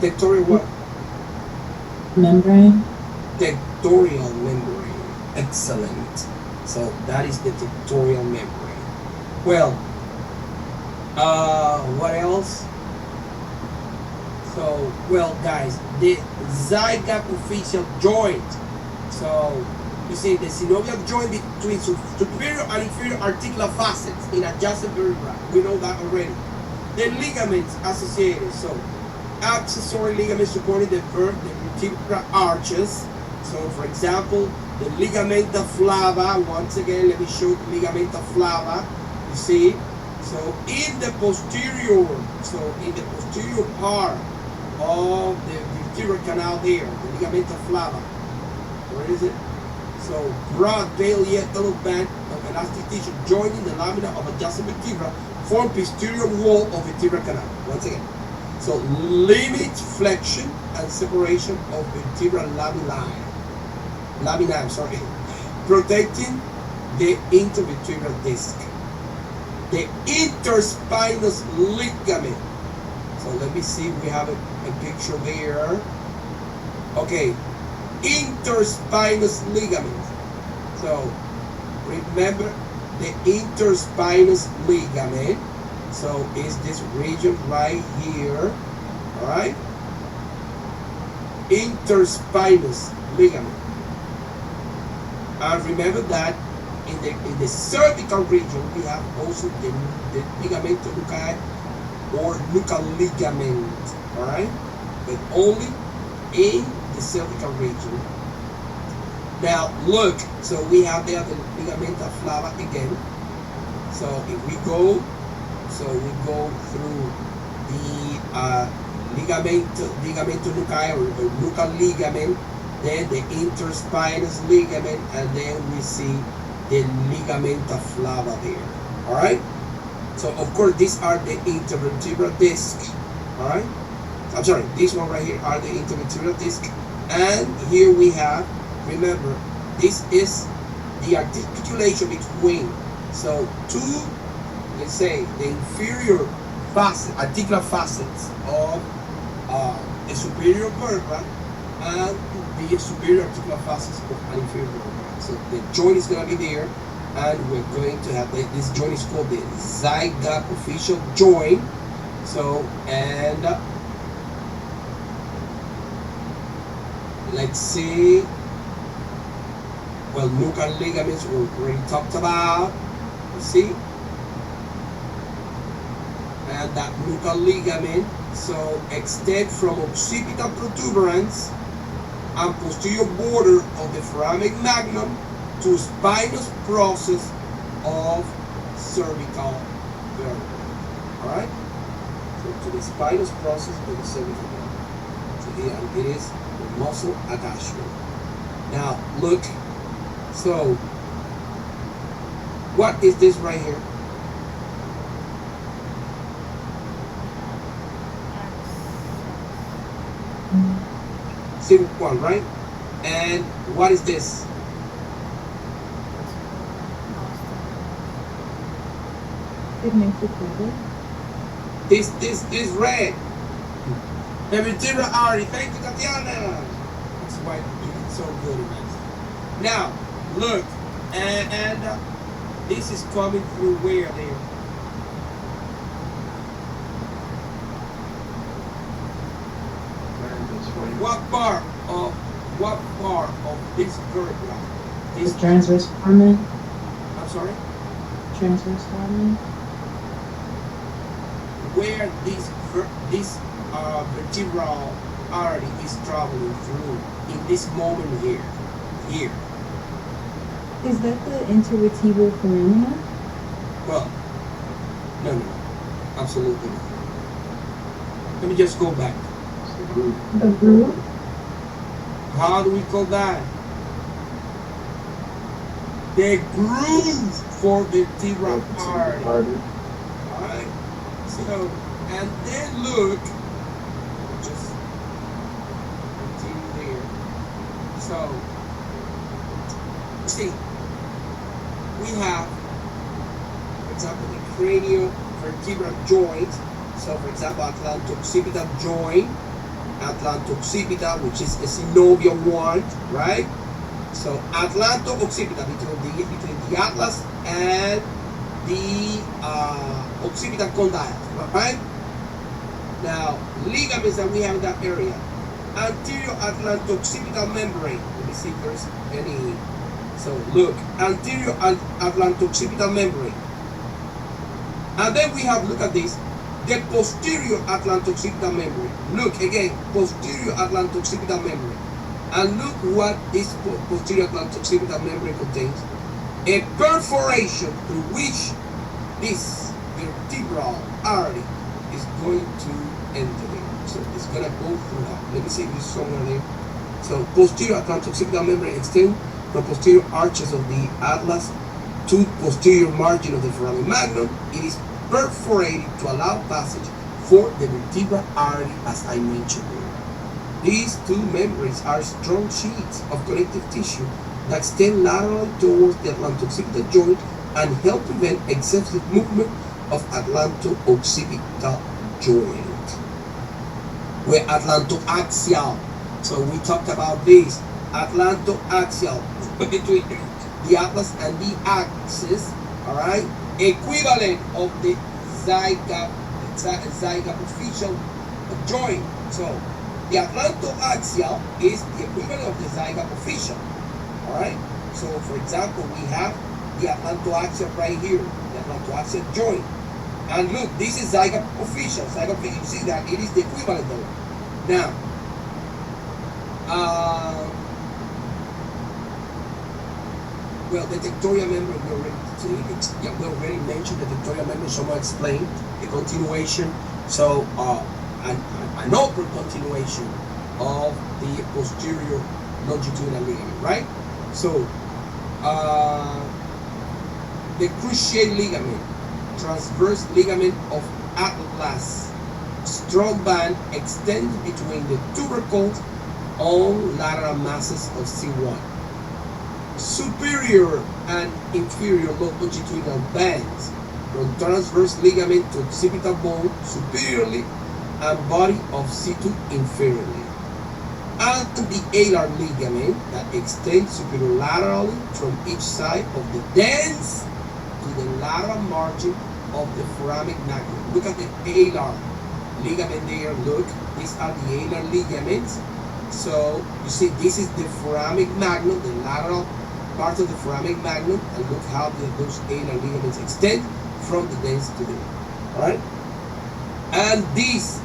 Tectorial what? Membrane. Tectorial membrane. Excellent. So that is the tectorial membrane. Well, what else? So, well, guys, the zygapophyseal joint. So, you see the synovial joint between superior and inferior articular facets in adjacent vertebrae. We know that already. The ligaments associated. So, accessory ligaments supporting the vertebral arches. So, for example, the ligamenta flava. Once again, let me show the ligamenta flava. You see? So in the posterior part of the vertebral canal there, the ligamenta flava. Where is it? So broad veil yellow band of elastic tissue joining the lamina of adjacent vertebra form posterior wall of vertebral canal. Once again. So limit flexion and separation of vertebral lamina, protecting the intervertebral disc. The interspinous ligament. So let me see, we have a picture there. Okay, interspinous ligament. So remember the interspinous ligament. So is this region right here, all right? Interspinous ligament. And remember that in the cervical region we have also the ligamento nucae or nuchal ligament, all right? But only in the cervical region. Now look, so we have there the ligamenta flava again. So if we go through the ligamento nucae or nuchal ligament, then the interspinous ligament, and then we see the ligamenta flava there. All right. So of course these are the intervertebral discs. All right. I'm sorry. This one right here are the intervertebral discs, and here we have. Remember, this is the articulation between two. Let's say the inferior articular facets of a superior vertebra and the superior articular facets of an inferior vertebra. So the joint is going to be there, and we're going to have this joint is called the zygapophyseal joint. So, and let's see. Well, nuchal ligaments we already talked about. You see. And that nuchal ligament extend from occipital protuberance and posterior border of the foramen magnum to spinous process of cervical vertebra. Alright? So to the spinous process of the cervical vertebra. So here it is the muscle attachment. Now look, so what is this right here? Simple one, right? And what is this? This red. The vertebral artery. Thank you, Tatiana. That's why you did so good in that. Now, look, and this is coming through where there? What part of this vertebra? The transverse foramen. I'm sorry? Transverse foramen. Where this vertebral artery is traveling through in this moment here. Is that the intervertebral foramina? Well, no, absolutely not. Let me just go back. The groove? How do we call that? The groove for vertebral artery. Alright? So, and then look, just continue there. So, see, we have, for example, the craniovertebral joint. So, for example, atlanto-occipital joint, atlanto-occipital, which is a synovial one, right? So, atlanto-occipital between the atlas and the occipital condyle, right? Now, ligaments that we have in that area. Anterior atlanto-occipital membrane. Let me see if there's any. So, look, anterior atlanto-occipital membrane. And then we have, look at this, the posterior atlanto-occipital membrane. Look again, posterior atlanto-occipital membrane. And look what this posterior atlanto-occipital membrane contains. A perforation through which this vertebral artery is going to enter there. So it's going to go through that. Let me see if it's somewhere there. So posterior atlanto-occipital membrane extends from posterior arches of the atlas to posterior margin of the foramen magnum. It is perforated to allow passage for the vertebral artery, as I mentioned earlier. These two membranes are strong sheets of connective tissue that extend laterally towards the atlanto-occipital joint and help prevent excessive movement of atlanto-occipital joint. We're atlantoaxial. So we talked about this. Atlantoaxial between the atlas and the axis, all right? Equivalent of the zygapophyseal joint. So the atlantoaxial is the equivalent of the zygapophyseal, all right? So for example, we have the atlantoaxial right here, the atlantoaxial joint. And look, this is zygapophyseal. Zygapophyseal, you see that it is the equivalent though. Now, well, the tectorial membrane, we already mentioned the tectorial membrane. Someone explained the continuation. So, an upper continuation of the posterior longitudinal ligament, right? So, the cruciate ligament, transverse ligament of atlas, strong band extends between the tubercles on lateral masses of C1. Superior and inferior longitudinal bands from transverse ligament to occipital bone superiorly and body of C2 inferiorly. And the alar ligament that extends superolaterally from each side of the dens to the lateral margin of the foramen magnum. Look at the alar ligament there. Look, these are the alar ligaments. So you see, this is the foramen magnum, the lateral part of the foramen magnum, and look how those alar ligaments extend from the dens to the all right. And these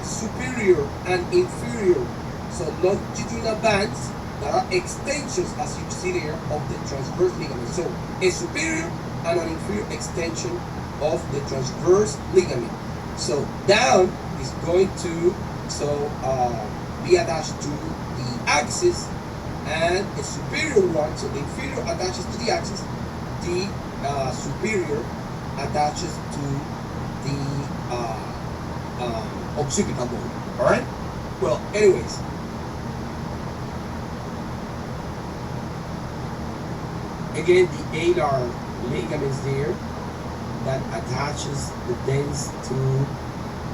superior and inferior, so longitudinal bands that are extensions, as you see there, of the transverse ligament. So a superior and an inferior extension of the transverse ligament. So down is going to be attached to the axis, and the superior one, so the inferior attaches to the axis, the superior attaches to the occipital bone. All right. Well, anyways, again, the alar ligaments there that attaches the dens to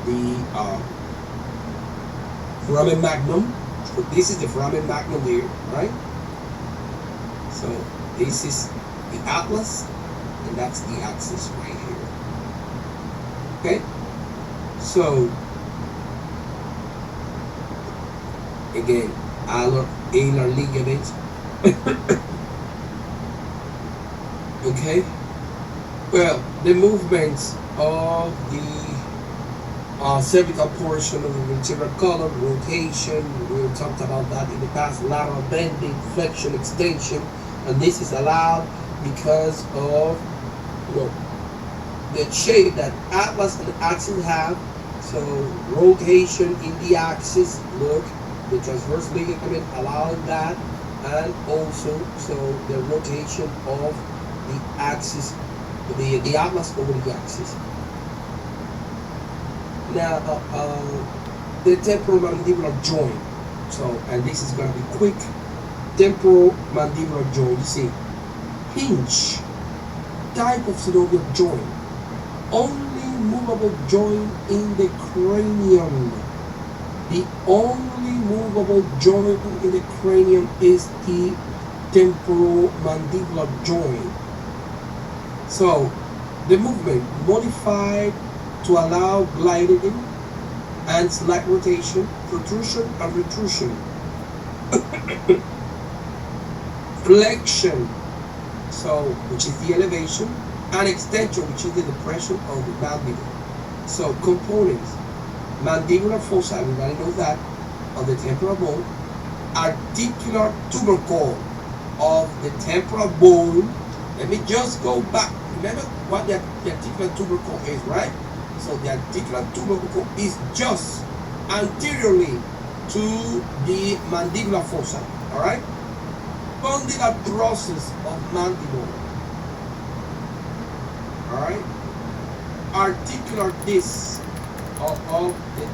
the foramen magnum. So this is the foramen magnum there, right? So this is the atlas, and that's the axis right here. Okay. So again, alar ligaments. Okay. Well, the movements of the cervical portion of the vertebral column, rotation, we talked about that in the past, lateral bending, flexion, extension, and this is allowed because of the shape that atlas and axis have. So rotation in the axis, look, the transverse ligament allowing that, and also so the rotation of the axis, the atlas over the axis. Now, the temporomandibular joint. So, and this is going to be quick. Temporomandibular joint. You see, hinge type of synovial joint. Only movable joint in the cranium. The only movable joint in the cranium is the temporomandibular joint. So, the movement modified to allow gliding and slight rotation, protrusion and retrusion, flexion, so which is the elevation, and extension, which is the depression of the mandible. So components: mandibular fossa, everybody knows that, of the temporal bone, articular tubercle of the temporal bone. Let me just go back. Remember what the articular tubercle is, right? So the articular tubercle is just anteriorly to the mandibular fossa, all right? Condylar process of mandible, all right? Articular disc of the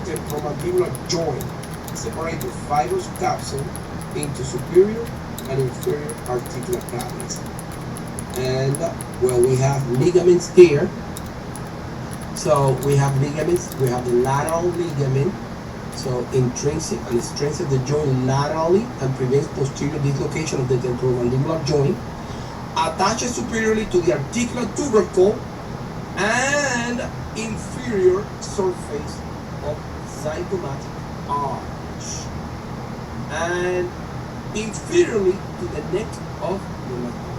temporomandibular joint separate the fibrous capsule into superior and inferior articular cavities. And well, we have ligaments here. So we have ligaments. We have the lateral ligament, so intrinsic and extrinsic the joint laterally and prevents posterior dislocation of the temporomandibular joint. Attaches superiorly to the articular tubercle and inferior surface of zygomatic arch, and inferiorly to the neck of the mandible.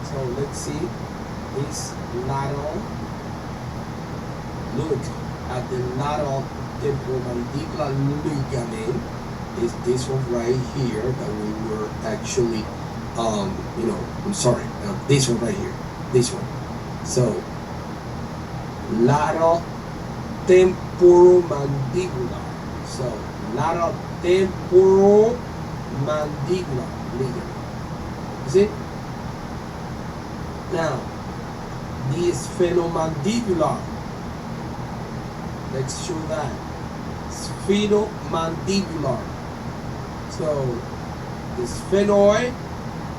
So let's see this lateral. Look at the lateral temporomandibular ligament. Is this one right here that we were actually, I'm sorry, this one right here, this one. So lateral temporomandibular. So lateral temporomandibular ligament. You see? Now, the sphenomandibular. Let's show that. Sphenomandibular. So the sphenoid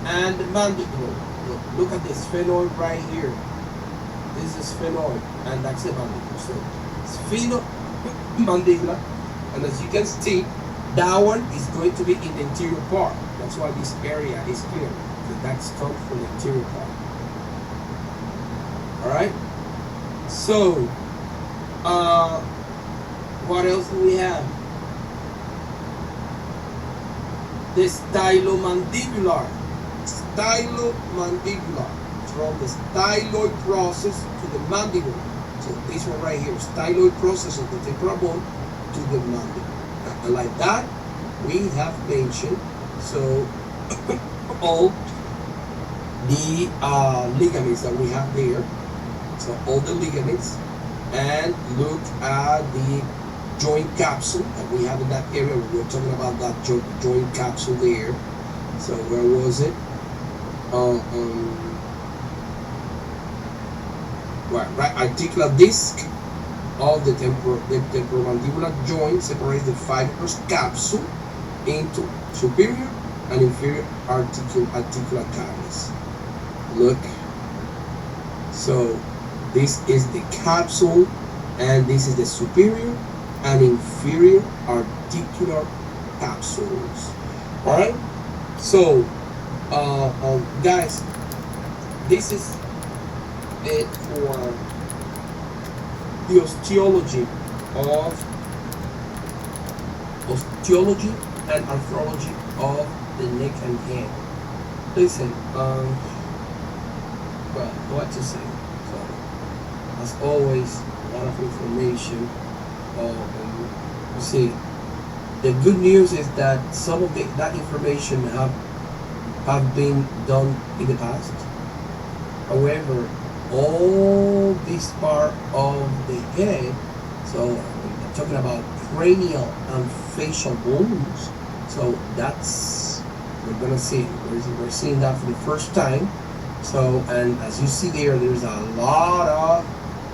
and the mandible. Look at the sphenoid right here. This is sphenoid and that's the mandible. So sphenomandibular, and as you can see, that one is going to be in the interior part. That's why this area is clear. So that's come from the interior part. Alright? So what else do we have? The stylomandibular. Stylomandibular. From the styloid process to the mandible. So this one right here, styloid process of the temporal bone to the mandible. And like that, we have mentioned so all the ligaments that we have there. So all the ligaments, and look at the joint capsule that we have in that area. We were talking about that joint capsule there. So where was it? Right, articular disc of the temporomandibular joint separates the fibrous capsule into superior and inferior articular cavities. Look. So this is the capsule, and this is the superior and inferior articular capsules. All right. So, guys, this is it for the osteology and arthrology of the neck and head. Listen, well, what to say? So, as always, a lot of information. You see, the good news is that some of that information have been done in the past. However, all this part of the head, so I'm talking about cranial and facial bones, so that's, we're gonna see, we're seeing that for the first time. So, and as you see there, there's a lot of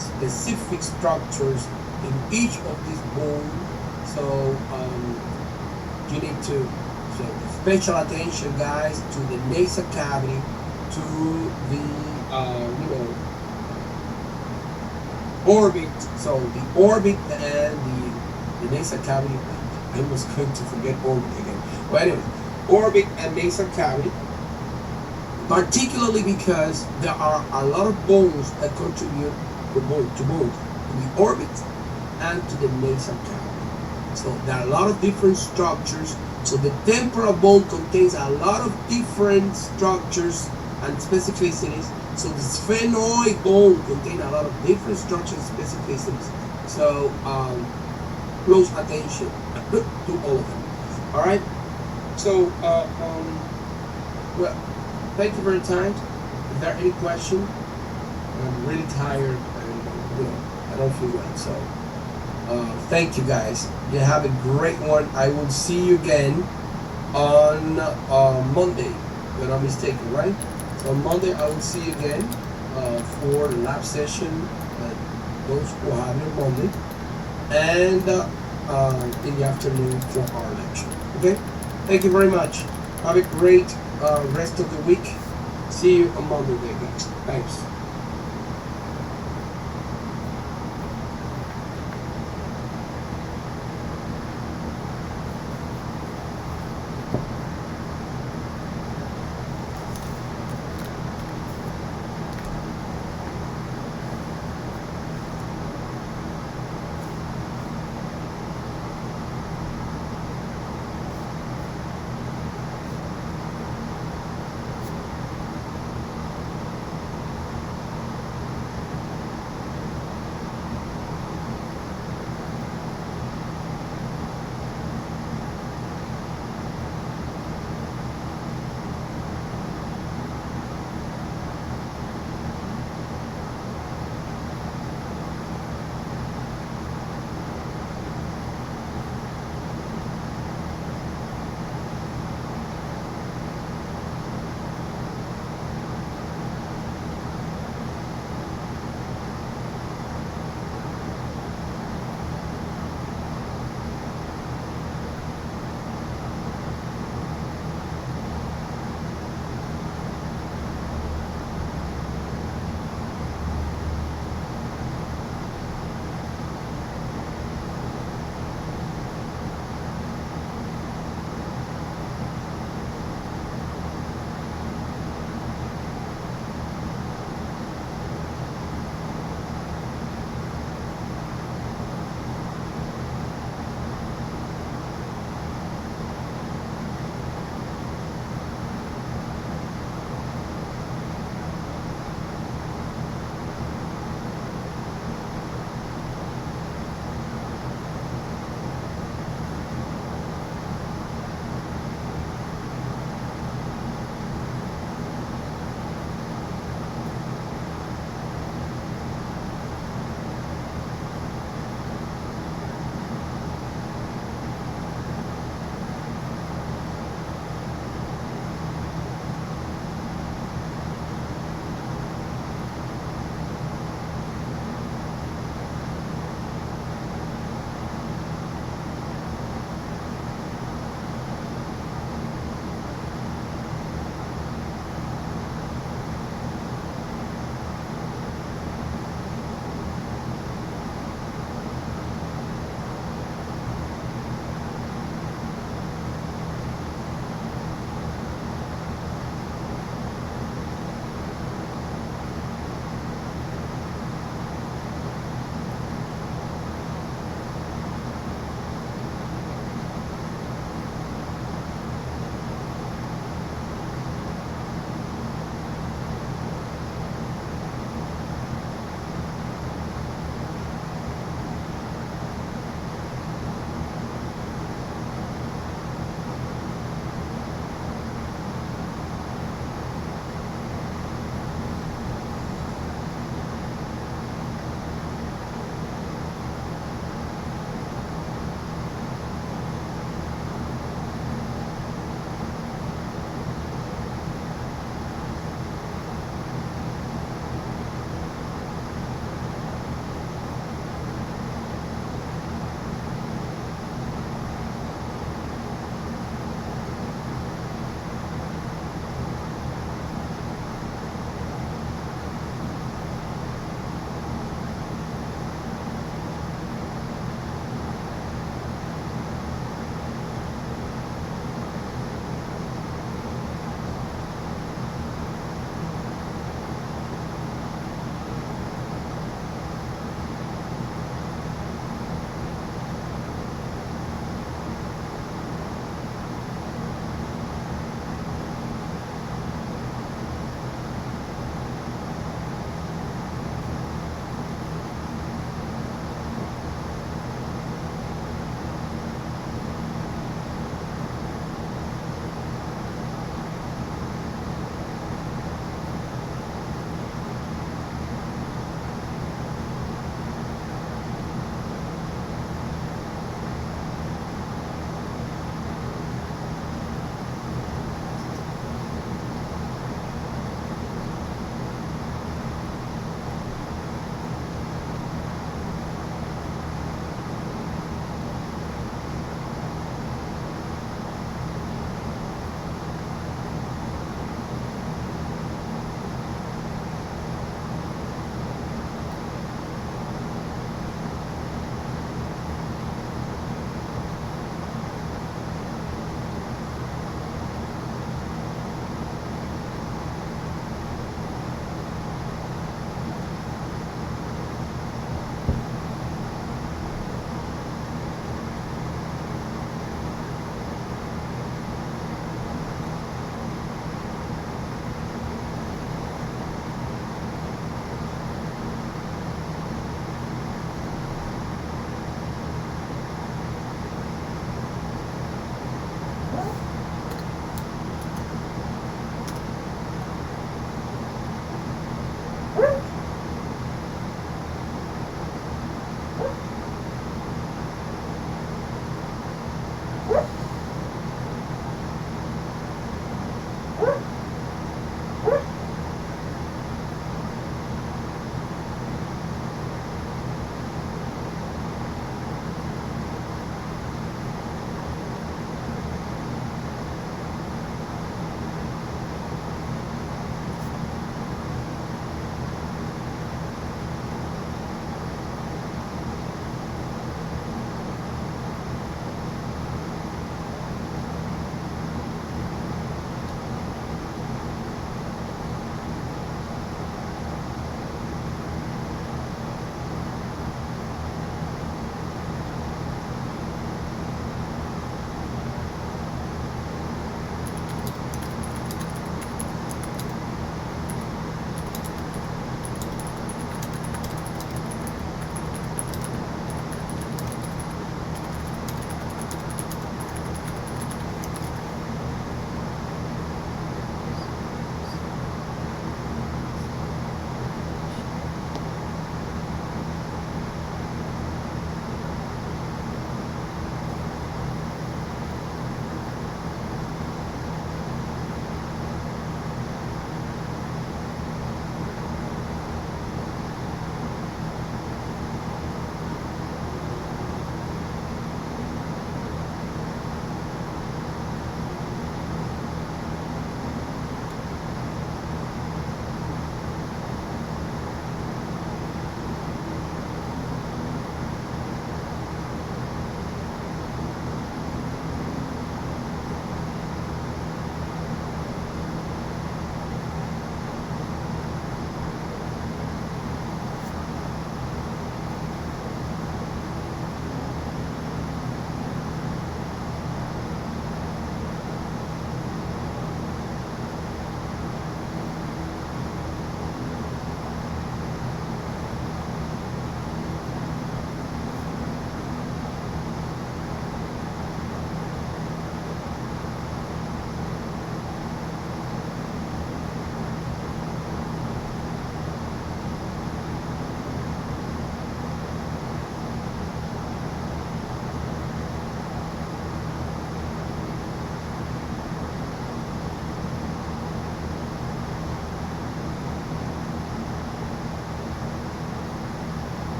specific structures in each of these bones. So you need to special attention, guys, to the nasal cavity, to the orbit. So the orbit and the nasal cavity. I was going to forget orbit again. But anyway, orbit and nasal cavity, particularly because there are a lot of bones that contribute to both the orbit and to the nasal cavity. So there are a lot of different structures. So the temporal bone contains a lot of different structures and specificities. So the sphenoid bone contains a lot of different structures and specificities. So close attention to all of them. All right. So, well, thank you for your time. If there are any questions, I'm really tired and I don't feel well. So, thank you guys. You have a great one. I will see you again on Monday, if I'm not mistaken, right? So on Monday I will see you again for the lab session. Those who have it on Monday, and in the afternoon for our lecture. Okay. Thank you very much. Have a great rest of the week. See you on Monday, guys. Thanks.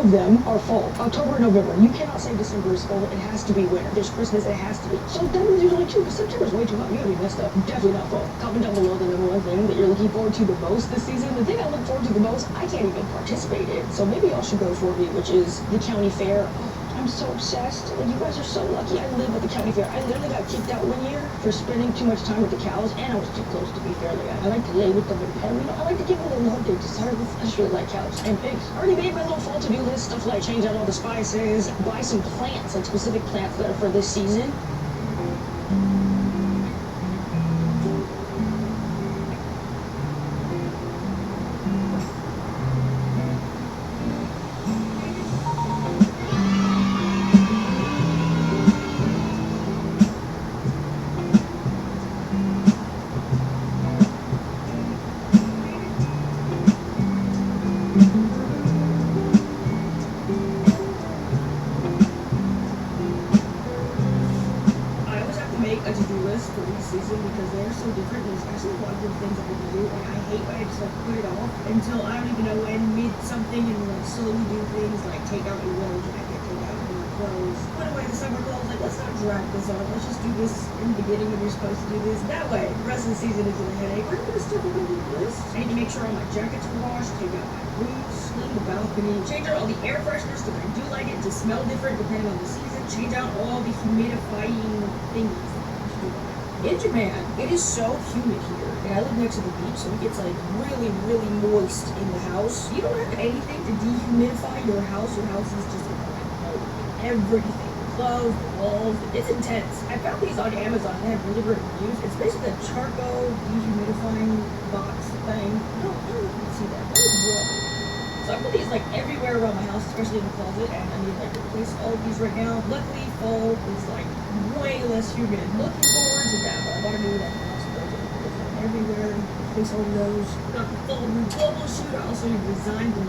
of them are fall. October and November. You cannot say December is fall. It has to be winter. There's Christmas. It has to be. So that means there's only two, because September's way too hot. You gotta be messed up. Definitely not fall. Comment down below the number one thing that you're looking forward to the most this season. The thing I look forward to the most, I can't even participate in. So maybe y'all should go for me, which is the county fair. I'm so obsessed. Like, you guys are so lucky. I live at the county fair. I literally got kicked out one year for spending too much time with the cows, and I was too close to be fair. Like, I like to lay with them and pet them. You know, I like to give them a love. They deserve it. I just really like cows and pigs. I already made my little fall to-do list. Stuff like change out all the spices, buy some plants, like specific plants that are for this season. A to-do list for each season because they're so different. There's actually a lot of good things I can do, and I hate when I just like put it off until I don't even know when mid something, and like slowly do things like take out your wardrobe and I can take out your clothes, put away the summer clothes. Like, let's not drag this on. Let's just do this in the beginning when you're supposed to do this. That way, the rest of the season isn't a headache. We're gonna still do the list. I need to make sure all my jackets are washed, take out my boots, clean the balcony, change out all the air fresheners because I do like it to smell different depending on the season. Change out all the humidifying things. In Japan, it is so humid here, and I live next to the beach, so it gets like really, really moist in the house. You don't have anything to dehumidify your house. Your house is just like everything. The clothes, the walls, it's intense. I found these on Amazon and they have really great reviews. It's basically a charcoal dehumidifying box thing. I don't know if you can see that. That is water. So I put these like everywhere around my house, especially in the closet, and I need to like replace all of these right now. Luckily, fall is like way less humid. Looking forward to that, but I bought a new one. Everywhere, replace all of those. Got the fall new global shoot. I also need to design the